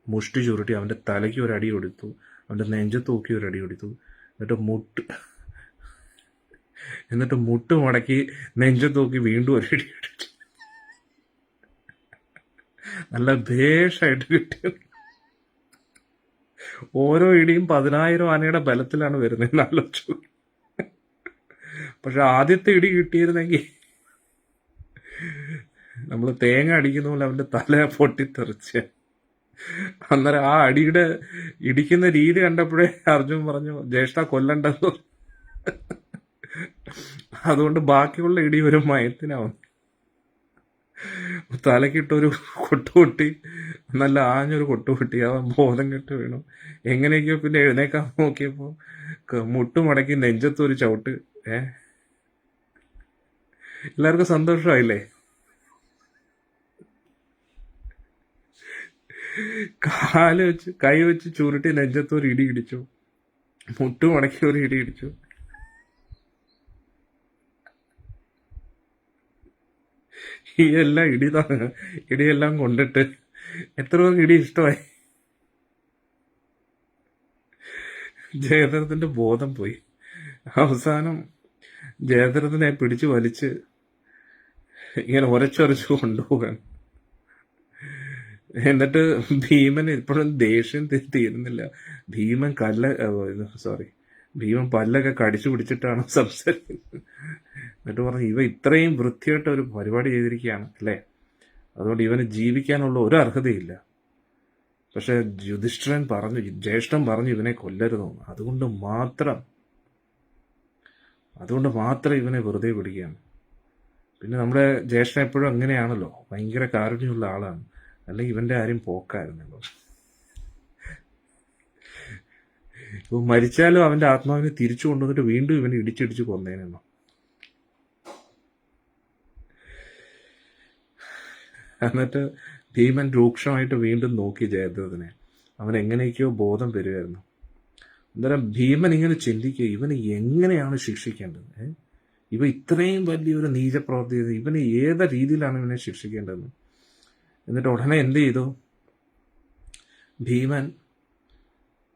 മുഷ്ടി ചുരുട്ടി അവന്റെ തലയ്ക്ക് ഒരു അടി കൊടുത്തു, അവന്റെ നെഞ്ചത്ത് തൂക്കി ഒരു അടി കൊടുത്തു. എന്നിട്ട് മുട്ട് മടക്കി നെഞ്ചത്ത് തൂക്കി വീണ്ടും ഒരു അടി കൊടുത്തു. നല്ല ഭേഷായിട്ട് കിട്ടിയത്. ഓരോ ഇടിയും 10,000 ആനയുടെ ബലത്തിലാണ് വരുന്നതെന്ന് ആലോചിച്ചു. പക്ഷെ ആദ്യത്തെ ഇടി കിട്ടിയിരുന്നെങ്കിൽ നമ്മൾ തേങ്ങ അടിക്കുന്ന പോലെ അവന്റെ തല പൊട്ടിത്തെറിച്ച്. അന്നേരം ആ ഇടിക്കുന്ന രീതി കണ്ടപ്പോഴേ അർജുൻ പറഞ്ഞു, ജ്യേഷ്ഠ കൊല്ലണ്ടെന്ന്. അതുകൊണ്ട് ബാക്കിയുള്ള ഇടി ഒരു മയത്തിനാവും. തലക്കിട്ടൊരു കൊട്ടുകൊട്ടി, നല്ല ആഞ്ഞൊരു കൊട്ടുകൊട്ടി. അവൻ ബോധം കെട്ട് വീണു. എങ്ങനെയൊക്കെയോ പിന്നെ എഴുന്നേക്കാൻ നോക്കിയപ്പോ മുട്ടുമടക്കി നെഞ്ചത്തൊരു ചവിട്ട്. എല്ലാവർക്കും സന്തോഷമായില്ലേ? കൈ വെച്ച് ചുരുട്ടി നെഞ്ചത്തൊരു ഇടി ഇടിച്ചു, മുട്ടുമടക്കി ഒരു ഇടി ഇടിച്ചു. ഈ എല്ലാം ഇടിയെല്ലാം കൊണ്ടിട്ട് എത്ര പേർക്ക് ഇടി ഇഷ്ടമായി. ജയദ്രഥന്റെ ബോധം പോയി. അവസാനം ജയദ്രഥനെ പിടിച്ചു വലിച്ച് ഇങ്ങനെ ഉരച്ചൊരച്ച് കൊണ്ടുപോകാൻ. എന്നിട്ട് ഭീമൻ ഇപ്പോഴും ദേഷ്യം തീരുന്നില്ല. ഭീമൻ ഭീമൻ പല്ലൊക്കെ കടിച്ചു പിടിച്ചിട്ടാണ് സംസാരിക്കുന്നത്. എന്നിട്ട് പറഞ്ഞു, ഇവ ഇത്രയും വൃത്തിയായിട്ട് ഒരു പരിപാടി ചെയ്തിരിക്കുകയാണ് അല്ലേ, അതുകൊണ്ട് ഇവന് ജീവിക്കാനുള്ള ഒരു അർഹതയില്ല. പക്ഷെ ജ്യേഷ്ഠൻ പറഞ്ഞു ഇവനെ കൊല്ലരുതെന്ന്. അതുകൊണ്ട് മാത്രം ഇവനെ വെറുതെ പിടിക്കുകയാണ്. പിന്നെ നമ്മുടെ ജ്യേഷ്ഠൻ എപ്പോഴും അങ്ങനെയാണല്ലോ, ഭയങ്കര കാരുണ്യമുള്ള ആളാണ്. അല്ലെങ്കിൽ ഇവന്റെ ആരും പോക്കായിരുന്നല്ലോ. ഇപ്പൊ മരിച്ചാലും അവന്റെ ആത്മാവിനെ തിരിച്ചു കൊണ്ടുവന്നിട്ട് വീണ്ടും ഇവനെ ഇടിച്ചിടിച്ച് കൊന്നേനെന്നോ. എന്നിട്ട് ഭീമൻ രൂക്ഷമായിട്ട് വീണ്ടും നോക്കി ജയദ്രഥനെ. അവൻ എങ്ങനെയൊക്കെയോ ബോധം വരുമായിരുന്നു. അന്നേരം ഭീമൻ ഇങ്ങനെ ചിന്തിക്കുക, ഇവനെ എങ്ങനെയാണ് ശിക്ഷിക്കേണ്ടത്? ഇവ ഇത്രയും വലിയൊരു നീചപ്രവൃത്തി ചെയ്ത് ഇവനെ ഏത് രീതിയിലാണ് ഇവനെ ശിക്ഷിക്കേണ്ടതെന്ന്. എന്നിട്ട് ഉടനെ എന്ത് ചെയ്തു? ഭീമൻ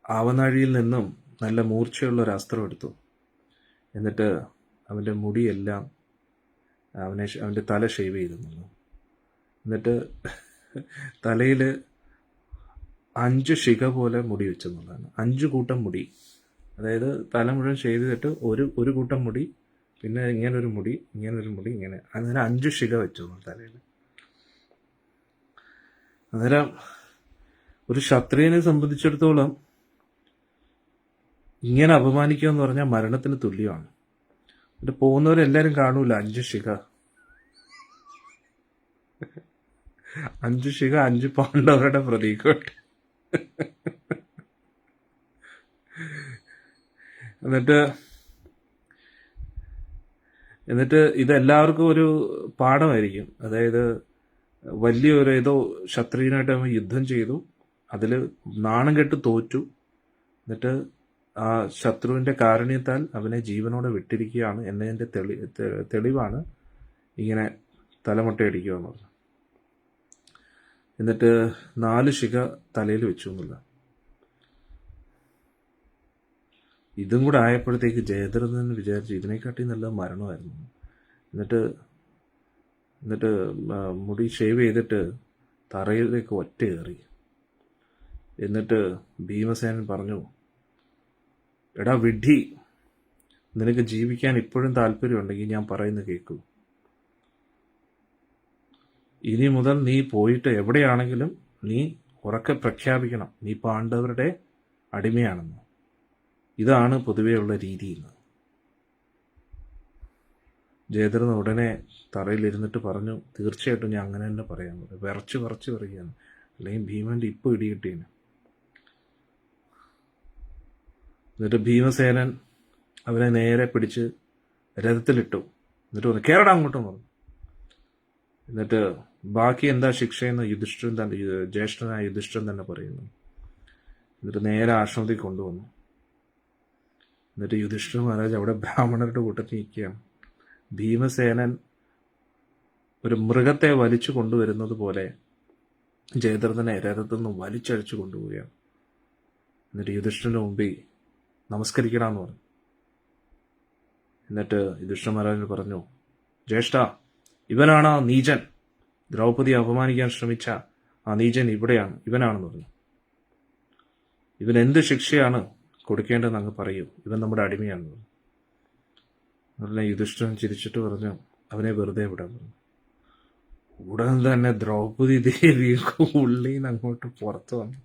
ആവനാഴിയിൽ നിന്നും നല്ല മൂർച്ചയുള്ള ഒരു അസ്ത്രം എടുത്തു. എന്നിട്ട് അവൻ്റെ മുടിയെല്ലാം അവൻ്റെ തല ഷേവ് ചെയ്തു. എന്നിട്ട് തലയിൽ 5 ശിഖ പോലെ മുടി വെച്ചെന്നുള്ളതാണ്. 5 കൂട്ടം മുടി, അതായത് തല മുഴുവൻ ഷേവ് ചെയ്തിട്ട് ഒരു കൂട്ടം മുടി, പിന്നെ ഇങ്ങനൊരു മുടി, ഇങ്ങനെ അങ്ങനെ 5 ശിഖ വെച്ചു തലയിൽ. അന്നേരം ഒരു ക്ഷത്രിയനെ സംബന്ധിച്ചിടത്തോളം ഇങ്ങനെ അപമാനിക്കുക എന്ന് പറഞ്ഞാൽ മരണത്തിന് തുല്യമാണ്. എന്നിട്ട് പോകുന്നവരെല്ലാരും കാണൂല 5 ശിഖ. 5 ശിഖ 5 പാണ്ഡവരുടെ പ്രതീകമായിട്ട്. എന്നിട്ട് ഇതെല്ലാവർക്കും ഒരു പാഠമായിരിക്കും. അതായത് വലിയൊരു ഏതോ ക്ഷത്രിയനായിട്ട് അവൻ യുദ്ധം ചെയ്തു, അതിൽ നാണം കെട്ട് തോറ്റു. എന്നിട്ട് ആ ശത്രുവിന്റെ കാരുണ്യത്താൽ അവനെ ജീവനോടെ വിട്ടിരിക്കുകയാണ് എന്നതിന്റെ തെളിവാണ് ഇങ്ങനെ തലമുട്ടയടിക്കുക എന്നുള്ളത്. എന്നിട്ട് 4 ശിഖ തലയിൽ വെച്ചു എന്നുള്ള. ഇതും കൂടെ ആയപ്പോഴത്തേക്ക് ജയദ്രഥൻ വിചാരിച്ചു ഇതിനെക്കാട്ടി നല്ല മരണമായിരുന്നു. എന്നിട്ട് മുടി ഷേവ് ചെയ്തിട്ട് തറയിലേക്ക് ഒറ്റ കയറി. എന്നിട്ട് ഭീമസേനൻ പറഞ്ഞു, എടാ വിഡ്ഢി, നിനക്ക് ജീവിക്കാൻ ഇപ്പോഴും താല്പര്യമുണ്ടെങ്കിൽ ഞാൻ പറയുന്നത് കേൾക്കൂ. ഇനി മുതൽ നീ പോയിട്ട് എവിടെയാണെങ്കിലും നീ ഉറക്കെ പ്രഖ്യാപിക്കണം നീ പാണ്ഡവരുടെ അടിമയാണെന്ന്. ഇതാണ് പൊതുവെയുള്ള രീതി എന്ന്. ജയദ്രഥൻ ഉടനെ തറയിലിരുന്നിട്ട് പറഞ്ഞു, തീർച്ചയായിട്ടും ഞാൻ അങ്ങനെ തന്നെ പറയാൻ പറയും. വിറച്ച് പറയുകയാണ്, അല്ലെങ്കിൽ ഭീമന്റെ ഇപ്പോൾ ഇടികിട്ടീന്. എന്നിട്ട് ഭീമസേനൻ അവനെ നേരെ പിടിച്ച് രഥത്തിലിട്ടു. എന്നിട്ട് പറഞ്ഞു, കേരട അങ്ങോട്ടും പറഞ്ഞു. എന്നിട്ട് ബാക്കി എന്താ ശിക്ഷയെന്ന് ജ്യേഷ്ഠനായ യുധിഷ്ഠിരൻ തന്നെ പറയുന്നു. എന്നിട്ട് നേരെ ആശ്രമത്തിൽ കൊണ്ടുവന്നു. എന്നിട്ട് യുധിഷ്ഠിര മഹാരാജ് അവിടെ ബ്രാഹ്മണരുടെ കൂട്ടത്തിൽ നിൽക്കുകയാണ്. ഭീമസേനൻ ഒരു മൃഗത്തെ വലിച്ചു കൊണ്ടുവരുന്നത് പോലെ ജയദ്രഥനെ രഥത്തിൽ നിന്ന് വലിച്ചഴിച്ചു കൊണ്ടുപോവുകയാണ്. എന്നിട്ട് യുധിഷ്ഠിരന്റെ മുമ്പിൽ നമസ്കരിക്കണമെന്ന് പറഞ്ഞു. എന്നിട്ട് യുധിഷ്ഠിര മഹാരാജ് പറഞ്ഞു, ജ്യേഷ്ഠ, ഇവനാണ് ആ നീചൻ, ദ്രൗപദിയെ അപമാനിക്കാൻ ശ്രമിച്ച ആ നീചൻ ഇവിടെയാണ്, ഇവനാണെന്ന് പറഞ്ഞു. ഇവൻ എന്ത് ശിക്ഷയാണ് കൊടുക്കേണ്ടതെന്ന് അങ്ങ് പറയൂ, ഇവൻ നമ്മുടെ അടിമയാണെന്ന് പറഞ്ഞു. ഉടനെ യുധിഷ്ഠിരൻ ചിരിച്ചിട്ട് പറഞ്ഞു, അവനെ വെറുതെ വിടാൻ പറഞ്ഞു. ഉടൻ തന്നെ ദ്രൗപദി ദേവി ഉള്ളിൽ നിന്ന് അങ്ങോട്ട് പുറത്തു വന്നു.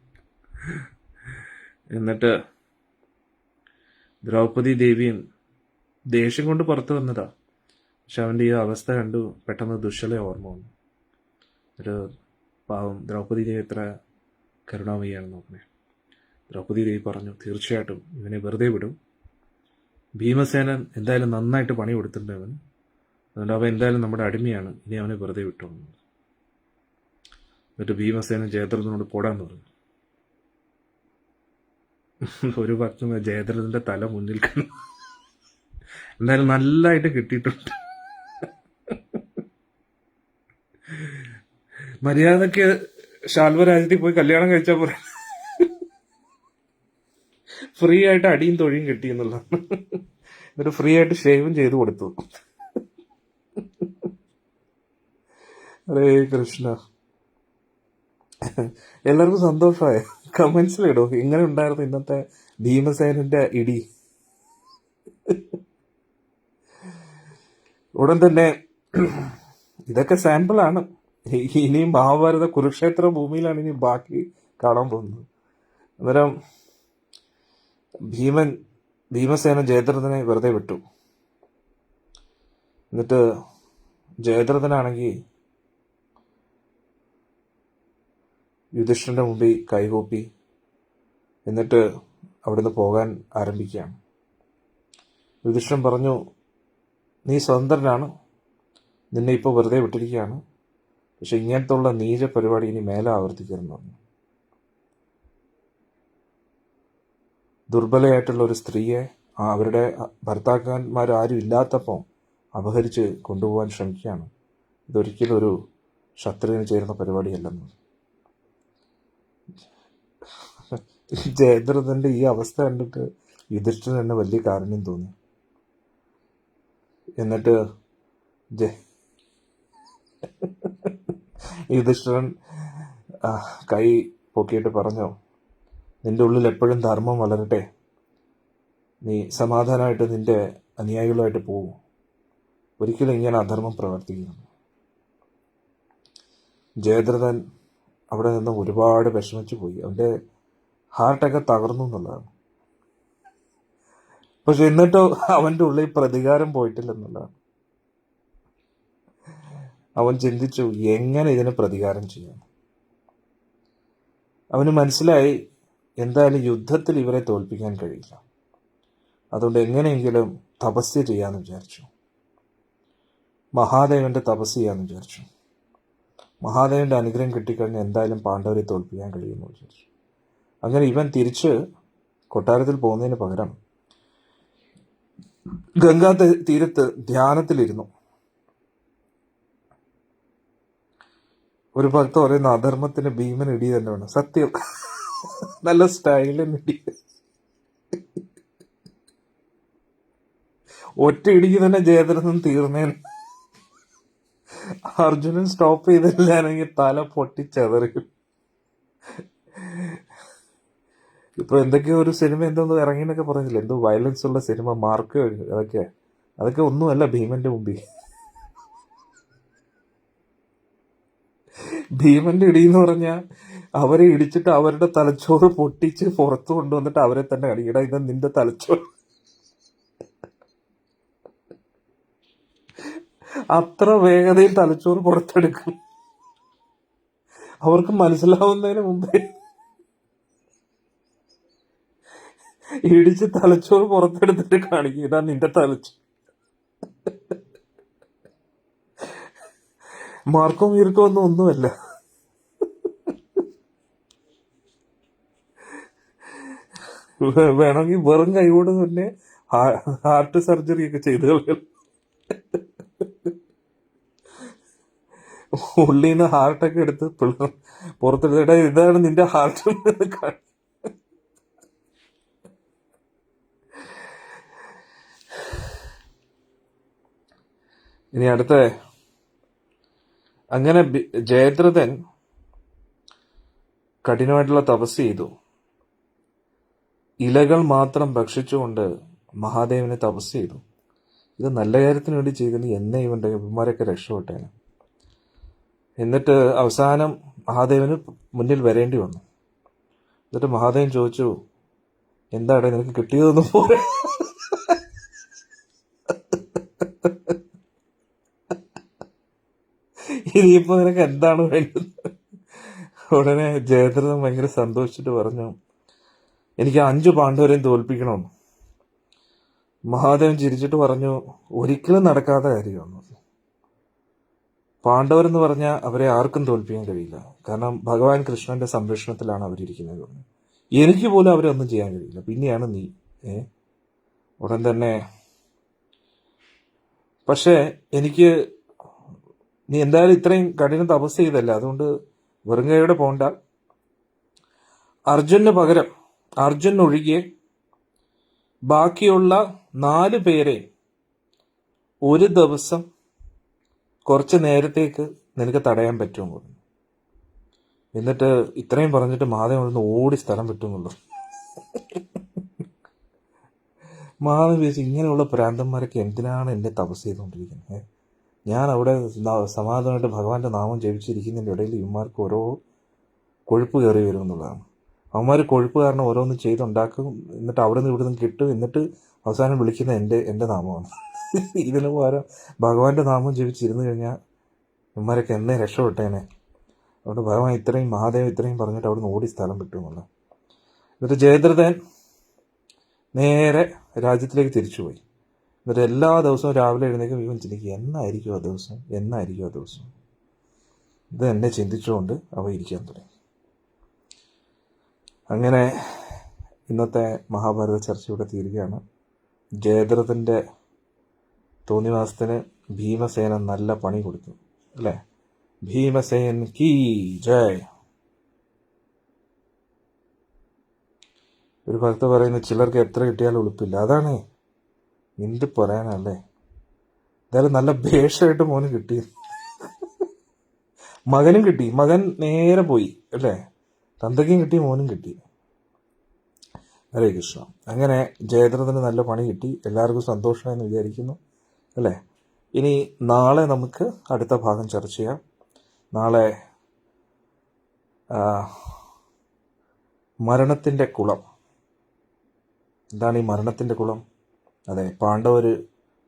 എന്നിട്ട് ദ്രൗപദി ദേവിയും ദേഷ്യം കൊണ്ട് പുറത്തു വന്നതാ. പക്ഷെ അവൻ്റെ ഈ അവസ്ഥ കണ്ടു പെട്ടെന്ന് ദുശ്ശല ഓർമ്മ വന്നു. ഒരു പാവം ദ്രൗപദി ദേവി എത്ര കരുണാമയാണെന്ന് നോക്കണേ. ദ്രൗപദി ദേവി പറഞ്ഞു, തീർച്ചയായിട്ടും ഇവനെ വെറുതെ വിടും. ഭീമസേനൻ എന്തായാലും നന്നായിട്ട് പണി കൊടുത്തിട്ടുണ്ട് അവൻ, അതുകൊണ്ട് അവൻ എന്തായാലും നമ്മുടെ അടിമയാണ്, ഇനി അവനെ വെറുതെ വിട്ടോന്നു. എന്നിട്ട് ഭീമസേനൻ ജയദ്രഥനോട് പോടാന്ന് പറഞ്ഞു. ഒരു പക്കം ജയദ്രഥന്റെ തല മുന്നിൽ കണ്ടു. എന്തായാലും നല്ലതായിട്ട് കിട്ടിയിട്ടുണ്ട്. മര്യാദക്ക് ശാൽവ രാജ്യത്തിൽ പോയി കല്യാണം കഴിച്ചാൽ പോലെ ഫ്രീ ആയിട്ട് അടിയും തൊഴിയും കിട്ടി എന്നുള്ളതാണ്. എന്നിട്ട് ഫ്രീ ആയിട്ട് ഷേവും ചെയ്ത് കൊടുത്തു. ഹരേ കൃഷ്ണ. എല്ലാവർക്കും സന്തോഷമായ കമന്റ്സിലിടോ ഇങ്ങനെ ഉണ്ടായിരുന്നു ഇന്നത്തെ ഭീമസേനന്റെ ഇടി. ഉടൻ തന്നെ ഇതൊക്കെ സാമ്പിളാണ്. ഇനിയും മഹാഭാരത കുരുക്ഷേത്ര ഭൂമിയിലാണ് ഇനി ബാക്കി കാണാൻ പോകുന്നത്. അന്നേരം ഭീമസേന ജയദ്രഥനെ വെറുതെ വിട്ടു. എന്നിട്ട് ജയദ്രഥനാണെങ്കിൽ യുധിഷ്ഠിരന്റെ മുമ്പിൽ കൈകൂപ്പി എന്നിട്ട് അവിടുന്ന് പോകാൻ ആരംഭിക്കുകയാണ്. യുധിഷ്ഠിരൻ പറഞ്ഞു, നീ സ്വതന്ത്രനാണ്, നിന്നെ ഇപ്പോൾ വെറുതെ വിട്ടിരിക്കുകയാണ്, പക്ഷെ ഇങ്ങനത്തെ ഉള്ള നീച പരിപാടി ഇനി മേലെ ആവർത്തിക്കരുതെന്ന് പറഞ്ഞു. ദുർബലയായിട്ടുള്ള ഒരു സ്ത്രീയെ അവരുടെ ഭർത്താക്കന്മാരും ഇല്ലാത്തപ്പോൾ അപഹരിച്ച് കൊണ്ടുപോകാൻ ശ്രമിക്കുകയാണ്. ഇതൊരിക്കലും ഒരു ശത്രുവിന് ചേരുന്ന പരിപാടിയല്ലെന്ന്. ജയദ്രഥന്റെ ഈ അവസ്ഥ കണ്ടിട്ട് യുധിഷ്ഠിരൻ തന്നെ വലിയ കാരുണ്യം തോന്നി. എന്നിട്ട് യുധിഷ്ഠിരൻ കൈ പൊക്കിയിട്ട് പറഞ്ഞു, നിന്റെ ഉള്ളിൽ എപ്പോഴും ധർമ്മം വളരട്ടെ, നീ സമാധാനമായിട്ട് നിന്റെ അനുയായികളുമായിട്ട് പോകും, ഒരിക്കലും ഇങ്ങനെ അധർമ്മം പ്രവർത്തിക്കുന്നു. ജയദ്രഥൻ അവിടെ നിന്ന് ഒരുപാട് വിഷമിച്ചു പോയി. അവന്റെ ഹാർട്ടൊക്കെ തകർന്നു എന്നുള്ളതാണ്. പക്ഷെ എന്നിട്ടോ അവന്റെ ഉള്ളിൽ പ്രതികാരം പോയിട്ടില്ലെന്നുള്ളതാണ്. അവൻ ചിന്തിച്ചു എങ്ങനെ ഇതിന് പ്രതികാരം ചെയ്യാം. അവന് മനസ്സിലായി എന്തായാലും യുദ്ധത്തിൽ ഇവരെ തോൽപ്പിക്കാൻ കഴിയില്ല, അതുകൊണ്ട് എങ്ങനെയെങ്കിലും തപസ്യ ചെയ്യാന്ന് വിചാരിച്ചു. മഹാദേവന്റെ തപസ് ചെയ്യാന്ന് വിചാരിച്ചു. മഹാദേവന്റെ അനുഗ്രഹം കിട്ടിക്കഴിഞ്ഞാൽ എന്തായാലും പാണ്ഡവരെ തോൽപ്പിക്കാൻ കഴിയുമെന്ന് വിചാരിച്ചു. അങ്ങനെ ഇവൻ തിരിച്ച് കൊട്ടാരത്തിൽ പോകുന്നതിന് പകരം ഗംഗാ തീരത്ത് ധ്യാനത്തിലിരുന്നു. ഒരു ഭക്ത പറയുന്ന അധർമ്മത്തിന് ഭീമൻ ഇടി തന്നെ വേണം. സത്യം, നല്ല സ്റ്റൈലിന് ഇടി. ഒറ്റ ഇടിക്ക് തന്നെ ജയദ്രഥൻ തീർന്നേൻ. അർജുനൻ സ്റ്റോപ്പ് ചെയ്തില്ലാണെങ്കിൽ തല പൊട്ടിച്ചെതറിയും. ഇപ്പൊ എന്തൊക്കെയോ ഒരു സിനിമ എന്തോന്ന് ഇറങ്ങിയെന്നൊക്കെ പറഞ്ഞില്ല, എന്തോ വയലൻസ് ഉള്ള സിനിമ, മാർക്ക് അതൊക്കെ ഒന്നുമല്ല ഭീമന്റെ മുമ്പിൽ. ഭീമന്റെ ഇടി എന്ന് പറഞ്ഞാൽ അവരെ ഇടിച്ചിട്ട് അവരുടെ തലച്ചോറ് പൊട്ടിച്ച് പുറത്തു കൊണ്ടുവന്നിട്ട് അവരെ തന്നെ കാണിക്കട, ഇത് നിന്റെ തലച്ചോറ്. അത്ര വേഗതയിൽ തലച്ചോറ് പുറത്തെടുക്കും. അവർക്ക് മനസ്സിലാവുന്നതിന് മുമ്പേ ഇടിച്ച് തലച്ചോറ് പുറത്തെടുത്തിട്ട് കാണിക്കും, ഇതാ നിന്റെ തലച്ചോറ്. മാർക്കോ മീർക്കോ ഒന്നുമല്ല. വേണമെങ്കിൽ വെറും കൈകൊണ്ട് തന്നെ ഹാർട്ട് സർജറി ഒക്കെ ചെയ്ത് കളയും. ഉള്ളിൽ നിന്ന് ഹാർട്ടൊക്കെ എടുത്ത് പുറത്തെടുത്തിട്ട് ഇതാണ് നിന്റെ ഹാർട്ട്. ഇനി അടുത്ത അങ്ങനെ ജയദ്രഥൻ കഠിനമായിട്ടുള്ള തപസ് ചെയ്തു. ഇലകൾ മാത്രം ഭക്ഷിച്ചുകൊണ്ട് മഹാദേവനെ തപസ് ചെയ്തു. ഇത് നല്ല കാര്യത്തിന് വേണ്ടി ചെയ്തിന് എന്നെ ഇവന്റെ ഇവന്മാരൊക്കെ രക്ഷപ്പെട്ടേനെ. എന്നിട്ട് അവസാനം മഹാദേവന് മുന്നിൽ വരേണ്ടി വന്നു. എന്നിട്ട് മഹാദേവൻ ചോദിച്ചു, എന്താണ് നിനക്ക് കിട്ടിയതൊന്നും പോലെ? ഇനിയിപ്പോ നിനക്ക് എന്താണ് വേണ്ടത്? ഉടനെ ജയദ്രഥൻ ഭയങ്കര സന്തോഷിച്ചിട്ട് പറഞ്ഞു, എനിക്ക് 5 പാണ്ഡവരെയും തോൽപ്പിക്കണമെന്ന്. മഹാദേവൻ ചിരിച്ചിട്ട് പറഞ്ഞു, ഒരിക്കലും നടക്കാത്ത കാര്യമാണ്. പാണ്ഡവരെന്ന് പറഞ്ഞാൽ അവരെ ആർക്കും തോൽപ്പിക്കാൻ കഴിയില്ല, കാരണം ഭഗവാൻ കൃഷ്ണന്റെ സംരക്ഷണത്തിലാണ് അവരിയ്ക്കുന്നത്. എനിക്ക് പോലും അവരെ ഒന്നും ചെയ്യാൻ കഴിയില്ല, പിന്നെയാണ് നീ. ഉടൻ തന്നെ പക്ഷെ എനിക്ക് നീ എന്തായാലും ഇത്രയും കഠിന തപസ് ചെയ്തല്ല, അതുകൊണ്ട് വെറും കൈയോടെ പോണ്ട. അർജുനു പകരം, അർജുൻ ഒഴികെ ബാക്കിയുള്ള 4 പേരെ ഒരു ദിവസം കുറച്ച് നേരത്തേക്ക് നിനക്ക് തടയാൻ പറ്റുമോ? എന്നിട്ട് ഇത്രയും പറഞ്ഞിട്ട് മാധവൻ ഒന്ന് ഓടി സ്ഥലം വിട്ടുന്നുള്ളൂ. മാധവൻ വിചാരിച്ചു, ഇങ്ങനെയുള്ള പ്രാന്തന്മാരൊക്കെ എന്തിനാണ് എന്നെ തപസ് ചെയ്തുകൊണ്ടിരിക്കുന്നത്? ഞാൻ അവിടെ സമാധാനമായിട്ട് ഭഗവാന്റെ നാമം ജപിച്ചിരിക്കുന്നതിൻ്റെ ഇടയിൽ ഇവന്മാർക്ക് ഓരോ കൊഴുപ്പ് കയറി വരും എന്നുള്ളതാണ്. അവന്മാർ കൊഴുപ്പ് കാരണം ഓരോന്ന് ചെയ്തുണ്ടാക്കും, എന്നിട്ട് അവിടെ നിന്ന് ഇവിടെ നിന്ന് കിട്ടും, എന്നിട്ട് അവസാനം വിളിക്കുന്ന എൻ്റെ നാമമാണ്. ഇതിന് പകരം ഭഗവാന്റെ നാമം ജപിച്ചിരുന്നു കഴിഞ്ഞാൽ ഇവന്മാരൊക്കെ എന്നേ രക്ഷപ്പെട്ടേനെ. അതുകൊണ്ട് ഭഗവാൻ മഹാദേവൻ ഇത്രയും പറഞ്ഞിട്ട് അവിടെ നിന്ന് ഓടി സ്ഥലം വിട്ടു എന്നുള്ള. എന്നിട്ട് ജയദ്രഥൻ നേരെ രാജ്യത്തിലേക്ക് തിരിച്ചുപോയി. എന്നിട്ട് എല്ലാ ദിവസവും രാവിലെ എഴുന്നേക്കും ഇവൻ ചിന്തിക്കുക, എന്നായിരിക്കും ആ ദിവസം. ഇത് എന്നെ ചിന്തിച്ചുകൊണ്ട് അവ ഇരിക്കാൻ തുടങ്ങി. അങ്ങനെ ഇന്നത്തെ മഹാഭാരത ചർച്ച ഇവിടെ തീരുകയാണ്. ജയദ്രഥൻ്റെ തോന്നിവാസത്തിന് ഭീമസേന നല്ല പണി കൊടുത്തു, അല്ലേ? ഭീമസേൻ കീ ജയ്. ഒരു ഭക്ത പറയുന്നു, ചിലർക്ക് എത്ര കിട്ടിയാലും ഉളുപ്പില്ല. അതാണ് എന്ത് പറയാനല്ലേ. എന്തായാലും നല്ല ഭേഷമായിട്ട് മോന് കിട്ടി, മകനും കിട്ടി. മകൻ നേരെ പോയി, അല്ലേ? തന്തയ്ക്കും കിട്ടി, മോനും കിട്ടി. ഹരേ കൃഷ്ണ. അങ്ങനെ ജയദ്രഥന് നല്ല പണി കിട്ടി, എല്ലാവർക്കും സന്തോഷമായെന്ന് വിചാരിക്കുന്നു, അല്ലേ? ഇനി നാളെ നമുക്ക് അടുത്ത ഭാഗം ചർച്ച ചെയ്യാം. നാളെ മരണത്തിൻ്റെ കുളം. എന്താണ് ഈ മരണത്തിൻ്റെ കുളം? അതെ, പാണ്ഡവർ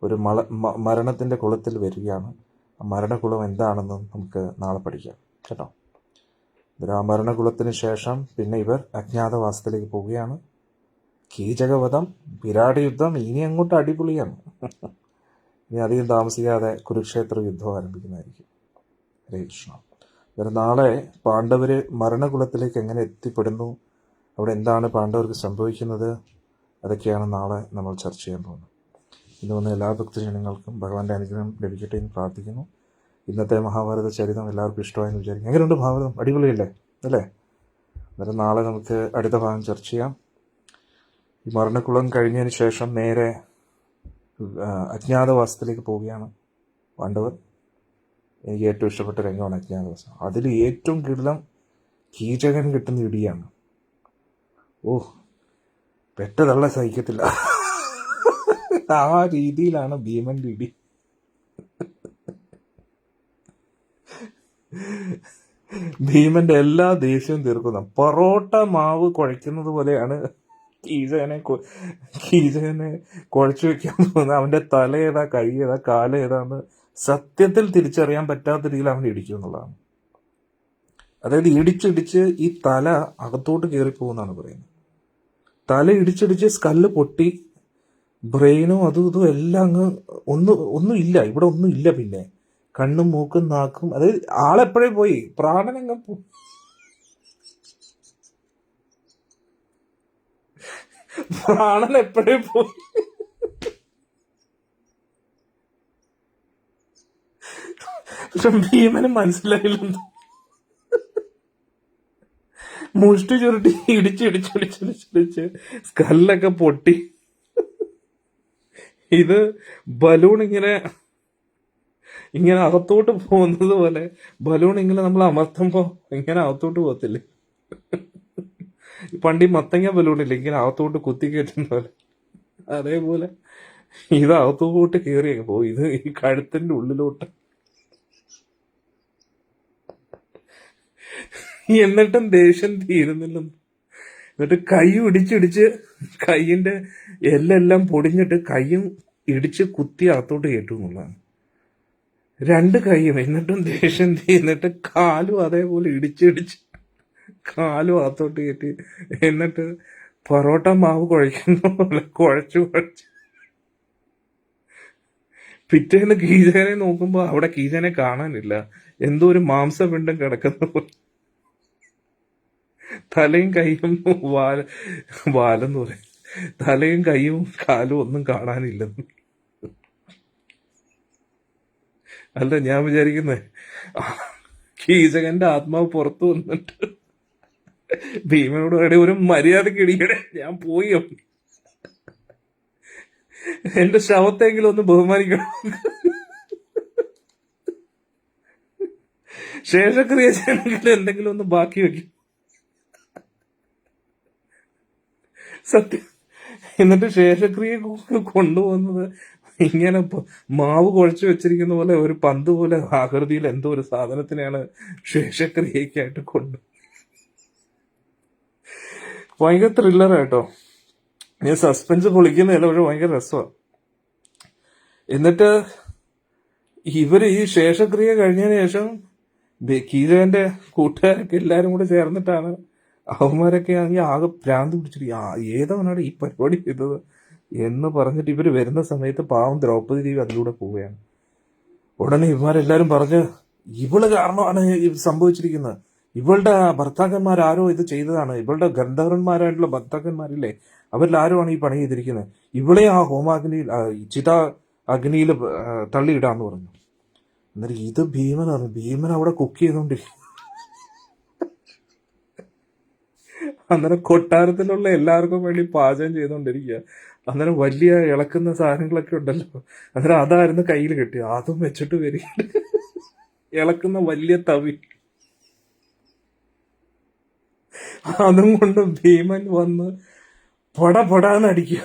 ഒരു മരണത്തിൻ്റെ കുളത്തിൽ വരികയാണ്. ആ മരണകുളം എന്താണെന്ന് നമുക്ക് നാളെ പഠിക്കാം, കേട്ടോ. ആ മരണകുളത്തിന് ശേഷം പിന്നെ ഇവർ അജ്ഞാതവാസത്തിലേക്ക് പോവുകയാണ്. കീചകവധം, വിരാട് യുദ്ധം, ഇനി അങ്ങോട്ട് അടിപൊളിയാണ്. ഇനി അധികം താമസിക്കാതെ കുരുക്ഷേത്ര യുദ്ധം ആരംഭിക്കുന്നതായിരിക്കും. ഹരേ കൃഷ്ണ. അന്നേരം നാളെ പാണ്ഡവർ മരണകുലത്തിലേക്ക് എങ്ങനെ എത്തിപ്പെടുന്നു, അവിടെ എന്താണ് പാണ്ഡവർക്ക് സംഭവിക്കുന്നത്, അതൊക്കെയാണ് നാളെ നമ്മൾ ചർച്ച ചെയ്യാൻ പോകുന്നത്. ഇന്ന് വന്ന എല്ലാ ഭക്തജനങ്ങൾക്കും ഭഗവാന്റെ അനുഗ്രഹം ലഭിക്കട്ടെ എന്ന് പ്രാർത്ഥിക്കുന്നു. ഇന്നത്തെ മഹാഭാരത ചരിതം എല്ലാവർക്കും ഇഷ്ടമായെന്ന് വിചാരിക്കും. എങ്ങനെയുണ്ട് മഹാഭാരതം? അടിപൊളിയല്ലേ, അല്ലേ? അന്നേരം നാളെ നമുക്ക് അടുത്ത ഭാഗം ചർച്ച ചെയ്യാം. ഈ മരണക്കുളം കഴിഞ്ഞതിന് ശേഷം നേരെ അജ്ഞാതവാസത്തിലേക്ക് പോവുകയാണ് പാണ്ഡവർ. എനിക്ക് ഏറ്റവും ഇഷ്ടപ്പെട്ട രംഗമാണ് അജ്ഞാതവാസം. അതിൽ ഏറ്റവും കിടിലം കീചകൻ കിട്ടുന്ന ഇടിയാണ്. പെട്ടതള്ള സഹിക്കത്തില്ല. ആ രീതിയിലാണ് ഭീമന്റെ ഇടി. ഭീമന്റെ എല്ലാ ദേഷ്യവും തീർക്കുന്ന പൊറോട്ട മാവ് കുഴയ്ക്കുന്നത് പോലെയാണ് കീചകനെ കുഴച്ചു വെക്കാൻ പോകുന്നത്. അവന്റെ തല ഏതാ, കൈ ഏതാ, കാല ഏതാന്ന് സത്യത്തിൽ തിരിച്ചറിയാൻ പറ്റാത്ത രീതിയിൽ അവൻ ഇടിക്കും എന്നുള്ളതാണ്. അതായത് ഇടിച്ചിടിച്ച് ഈ തല അകത്തോട്ട് കയറിപ്പോകുന്നാണ് പറയുന്നത്. തല ഇടിച്ചിടിച്ച് സ്കല്ല് പൊട്ടി, ബ്രെയിനും അതും ഇതും എല്ലാം അങ്ങ് ഒന്നും ഇല്ല, ഇവിടെ ഒന്നും ഇല്ല. പിന്നെ കണ്ണും മൂക്കും നാക്കും, അതായത് ആളെപ്പോഴേ പോയി, പ്രാണനങ്ങ് പ്രാണൻ എപ്പോഴേ പോയി. പക്ഷെ ഭീമന് മനസ്സിലായില്ലെന്ന്. മുഷ്ടി ചുരുട്ടി ഇടിച്ചിടിച്ചിടിച്ചിടിച്ചിടിച്ച് സ്കല്ലൊക്കെ പൊട്ടി. ഇത് ബലൂൺ ഇങ്ങനെ അകത്തോട്ട് പോകുന്നത് പോലെ, ബലൂൺ ഇങ്ങനെ നമ്മൾ അമർത്തുമ്പോ ഇങ്ങനെ അകത്തോട്ട് പോകത്തില്ലേ? പണ്ടി മത്തങ്ങ ബലൂണില്ലേ, ഇങ്ങനെ അകത്തോട്ട് കുത്തി കയറ്റുന്ന പോലെ, അതേപോലെ ഇത് അകത്തോട്ട് കയറി പോകും. ഇത് ഈ കഴുത്തിന്റെ ഉള്ളിലോട്ട്. എന്നിട്ടും ദേഷ്യം തീരുന്നില്ലെന്ന്. എന്നിട്ട് കൈ ഇടിച്ചിടിച്ച് കൈയിന്റെ എല്ലെല്ലാം പൊടിഞ്ഞിട്ട് കൈയും ഇടിച്ച് കുത്തി അകത്തോട്ട് കയറ്റും എന്നുള്ളതാണ്. 2 കൈയും. എന്നിട്ടും ദേഷ്യം തീർന്നിട്ട് കാലും അതേപോലെ ഇടിച്ചിടിച്ച് കാലും അകത്തോട്ട് കയറ്റി, എന്നിട്ട് പൊറോട്ട മാവ് കുഴയ്ക്കുന്ന പോലെ കുഴച്ച് പിറ്റേന്ന് കീചകനെ നോക്കുമ്പോ അവിടെ കീചകനെ കാണാനില്ല, എന്തോ ഒരു മാംസപിണ്ഡം കിടക്കുന്ന പോലെ. തലയും കൈയും വാലെന്ന് പറയും, തലയും കൈയും കാലും ഒന്നും കാണാനില്ലെന്ന്. അല്ല, ഞാൻ വിചാരിക്കുന്നേ കീചകന്റെ ആത്മാവ് പുറത്തു വന്നിട്ട് ഭീമനോട് എടേ ഒരു മര്യാദക്ക് ഇടിക്കടെ, ഞാൻ പോയി, എന്റെ ശവത്തെങ്കിലും ഒന്ന് ബഹുമാനിക്കണം, ശേഷക്രിയ ചെയ്യണമെങ്കിൽ എന്തെങ്കിലും ഒന്ന് ബാക്കി വെക്കും. സത്യം. എന്നിട്ട് ശേഷക്രിയ കൊണ്ടുപോകുന്നത് ഇങ്ങനെ മാവ് കുഴച്ചു വെച്ചിരിക്കുന്ന പോലെ ഒരു പന്ത് പോലെ ആകൃതിയിൽ എന്തോ ഒരു സാധനത്തിനെയാണ് ശേഷക്രിയക്കായിട്ട് ഭയങ്കര ത്രില്ലറായിട്ടോ. ഞാൻ സസ്പെൻസ് പൊളിക്കുന്നില്ല, പക്ഷെ ഭയങ്കര രസമാണ്. എന്നിട്ട് ഇവര് ഈ ശേഷക്രിയ കഴിഞ്ഞതിന് ശേഷം കീചകന്റെ കൂട്ടുകാരൊക്കെ എല്ലാരും കൂടെ ചേർന്നിട്ടാണ്, അവന്മാരൊക്കെ ആണെങ്കിൽ ആകെ ഭ്രാന്ത് പിടിച്ചിട്ട് ഏതവനാണ് ഈ പരിപാടി ചെയ്തത് എന്ന് പറഞ്ഞിട്ട് ഇവര് വരുന്ന സമയത്ത് പാവം ദ്രൗപദി ദേവി അതിലൂടെ പോവുകയാണ്. ഉടനെ ഇവന്മാരെല്ലാരും പറഞ്ഞ് ഇവള് കാരണമാണ് ഇത് സംഭവിച്ചിരിക്കുന്നത്, ഇവളുടെ ഭർത്താക്കന്മാരാരോ ഇത് ചെയ്തതാണ്, ഇവളുടെ ഗന്ധർവന്മാരായിട്ടുള്ള ഭർത്താക്കന്മാരില്ലേ അവരിൽ ആരുമാണ് ഈ പണി ചെയ്തിരിക്കുന്നത്, ഇവളെ ആ ഹോമാഗ്നിയിൽ ചിത അഗ്നിയിൽ തള്ളിയിടാന്ന് പറഞ്ഞു. എന്നിട്ട് ഇത് ഭീമനാണ്, ഭീമൻ അവിടെ കുക്ക് ചെയ്തോണ്ടിരിക്കും. അന്നേരം കൊട്ടാരത്തിലുള്ള എല്ലാവർക്കും വേണ്ടി പാചകം ചെയ്തോണ്ടിരിക്കുക. അന്നേരം വലിയ ഇളക്കുന്ന സാധനങ്ങളൊക്കെ ഉണ്ടല്ലോ, അന്നേരം അതായിരുന്നു കയ്യിൽ കിട്ടിയത്, അതും വെച്ചിട്ട് വരിക, ഇളക്കുന്ന വലിയ തവി, അതും കൊണ്ട് ഭീമൻ വന്ന് പൊടാന്ന് അടിക്കുക.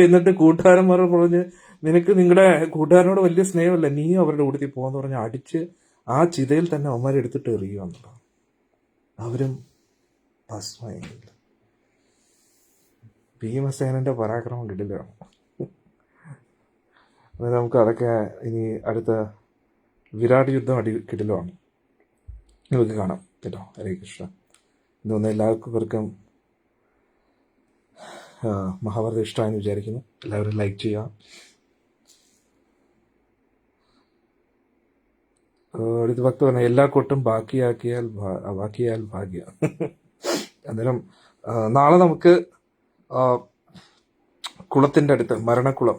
എന്നിട്ട് കൂട്ടുകാരന്മാർ പറഞ്ഞ് നിനക്ക് നിങ്ങളുടെ കൂട്ടുകാരനോട് വലിയ സ്നേഹമല്ല, നീ അവരുടെ കൂട്ടത്തിൽ പോകാന്ന് പറഞ്ഞ് അടിച്ച് ആ ചിതയിൽ തന്നെ അവന്മാരെ എടുത്തിട്ട് എറിയുക എന്നുള്ളതാണ്. അവരും ഭസ്മമായില്ല. ഭീമസേനന്റെ പരാക്രമം കിട്ടില്ല. അതായത് നമുക്ക് അതൊക്കെ ഇനി അടുത്ത വിരാട് യുദ്ധം കിട്ടിലുമാണ്, നമുക്ക് കാണാം കേട്ടോ. ഹരേ കൃഷ്ണ. ഇതൊന്ന് എല്ലാവർക്കും മഹാഭാരതം ഇഷ്ടമായെന്ന് വിചാരിക്കുന്നു. എല്ലാവരും ലൈക്ക് ചെയ്യുക. അടുത്ത ഭക്ത പറഞ്ഞ എല്ലാ കൊട്ടും ബാക്കിയാൽ ഭാഗ്യ. അന്നേരം നാളെ നമുക്ക് കുളത്തിൻ്റെ അടുത്ത്, മരണക്കുളം,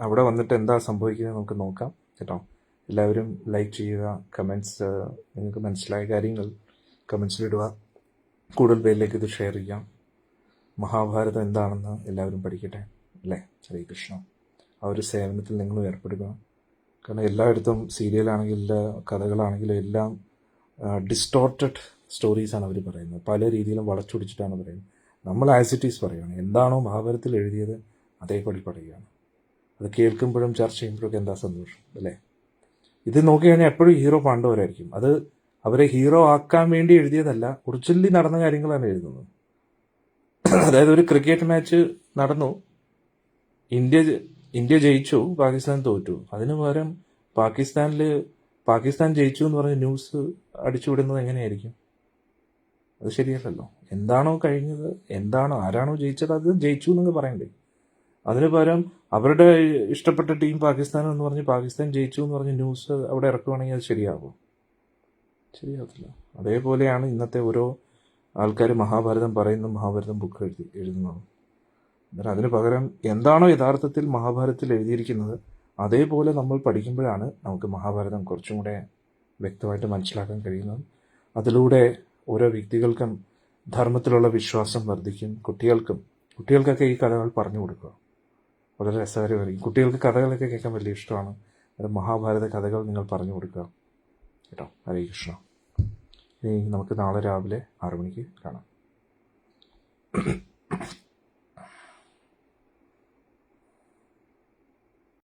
അവിടെ വന്നിട്ട് എന്താ സംഭവിക്കുന്നത് നമുക്ക് നോക്കാം കേട്ടോ. എല്ലാവരും ലൈക്ക് ചെയ്യുക, കമൻസ്, നിങ്ങൾക്ക് മനസ്സിലായ കാര്യങ്ങൾ കമൻസിലിടുക, കൂടുതൽ പേരിലേക്ക് ഇത് ഷെയർ ചെയ്യാം. മഹാഭാരതം എന്താണെന്ന് എല്ലാവരും പഠിക്കട്ടെ അല്ലേ. ഹരേ കൃഷ്ണ. ആ ഒരു സേവനത്തിൽ നിങ്ങളും ഏർപ്പെടുക. കാരണം എല്ലായിടത്തും സീരിയലാണെങ്കിലും കഥകളാണെങ്കിലും എല്ലാം ഡിസ്റ്റോർട്ടഡ് സ്റ്റോറീസാണ് അവർ പറയുന്നത്, പല രീതിയിലും വളച്ചൊടിച്ചിട്ടാണ് പറയുന്നത്. നമ്മൾ ആസ് ഇറ്റ് ഈസ് പറയുകയാണ്, എന്താണോ മഹാഭാരതത്തിൽ എഴുതിയത് അതേപടി പറയുകയാണ്. അത് കേൾക്കുമ്പോഴും ചർച്ച ചെയ്യുമ്പോഴൊക്കെ എന്താ സന്തോഷം അല്ലേ. ഇത് നോക്കിക്കഴിഞ്ഞാൽ എപ്പോഴും ഹീറോ പാണ്ഡവരായിരിക്കും. അത് അവരെ ഹീറോ ആക്കാൻ വേണ്ടി എഴുതിയതല്ല, ഒറിജിനലി നടന്ന കാര്യങ്ങളാണ് എഴുതുന്നത്. അതായത് ഒരു ക്രിക്കറ്റ് മാച്ച് നടന്നു, ഇന്ത്യ ജയിച്ചു, പാകിസ്ഥാൻ തോറ്റു. അതിനു പകരം പാകിസ്ഥാൻ ജയിച്ചു എന്ന് പറഞ്ഞ് ന്യൂസ് അടിച്ചുവിടുന്നത് എങ്ങനെയായിരിക്കും? അത് ശരിയല്ലല്ലോ. എന്താണോ കഴിഞ്ഞത്, ആരാണോ ജയിച്ചത് അത് ജയിച്ചു എന്നൊക്കെ പറയണ്ടേ. അതിനു പകരം അവരുടെ ഇഷ്ടപ്പെട്ട ടീം പാകിസ്ഥാൻ എന്ന് പറഞ്ഞ് പാകിസ്ഥാൻ ജയിച്ചു എന്ന് പറഞ്ഞ് ന്യൂസ് അവിടെ ഇറക്കുവാണെങ്കിൽ അത് ശരിയാകുമോ? ശരിയാകത്തില്ല. അതേപോലെയാണ് ഇന്നത്തെ ഓരോ ആൾക്കാർ മഹാഭാരതം പറയുന്നു, മഹാഭാരതം ബുക്ക് എഴുതുന്നത്. എന്നാൽ അതിന് പകരം എന്താണോ യഥാർത്ഥത്തിൽ മഹാഭാരതത്തിൽ എഴുതിയിരിക്കുന്നത് അതേപോലെ നമ്മൾ പഠിക്കുമ്പോഴാണ് നമുക്ക് മഹാഭാരതം കുറച്ചും കൂടെ വ്യക്തമായിട്ട് മനസ്സിലാക്കാൻ കഴിയുന്നത്. അതിലൂടെ ഓരോ വ്യക്തികൾക്കും ധർമ്മത്തിലുള്ള വിശ്വാസം വർദ്ധിക്കും. കുട്ടികൾക്കൊക്കെ ഈ കഥകൾ പറഞ്ഞു കൊടുക്കുക, വളരെ രസകരമായിരിക്കും. കുട്ടികൾക്ക് കഥകളൊക്കെ കേൾക്കാൻ വലിയ ഇഷ്ടമാണ്. അത് മഹാഭാരത കഥകൾ നിങ്ങൾ പറഞ്ഞു കൊടുക്കുക കേട്ടോ. ഹരേ കൃഷ്ണ. ഇനി നമുക്ക് നാളെ രാവിലെ 6 മണിക്ക് കാണാം.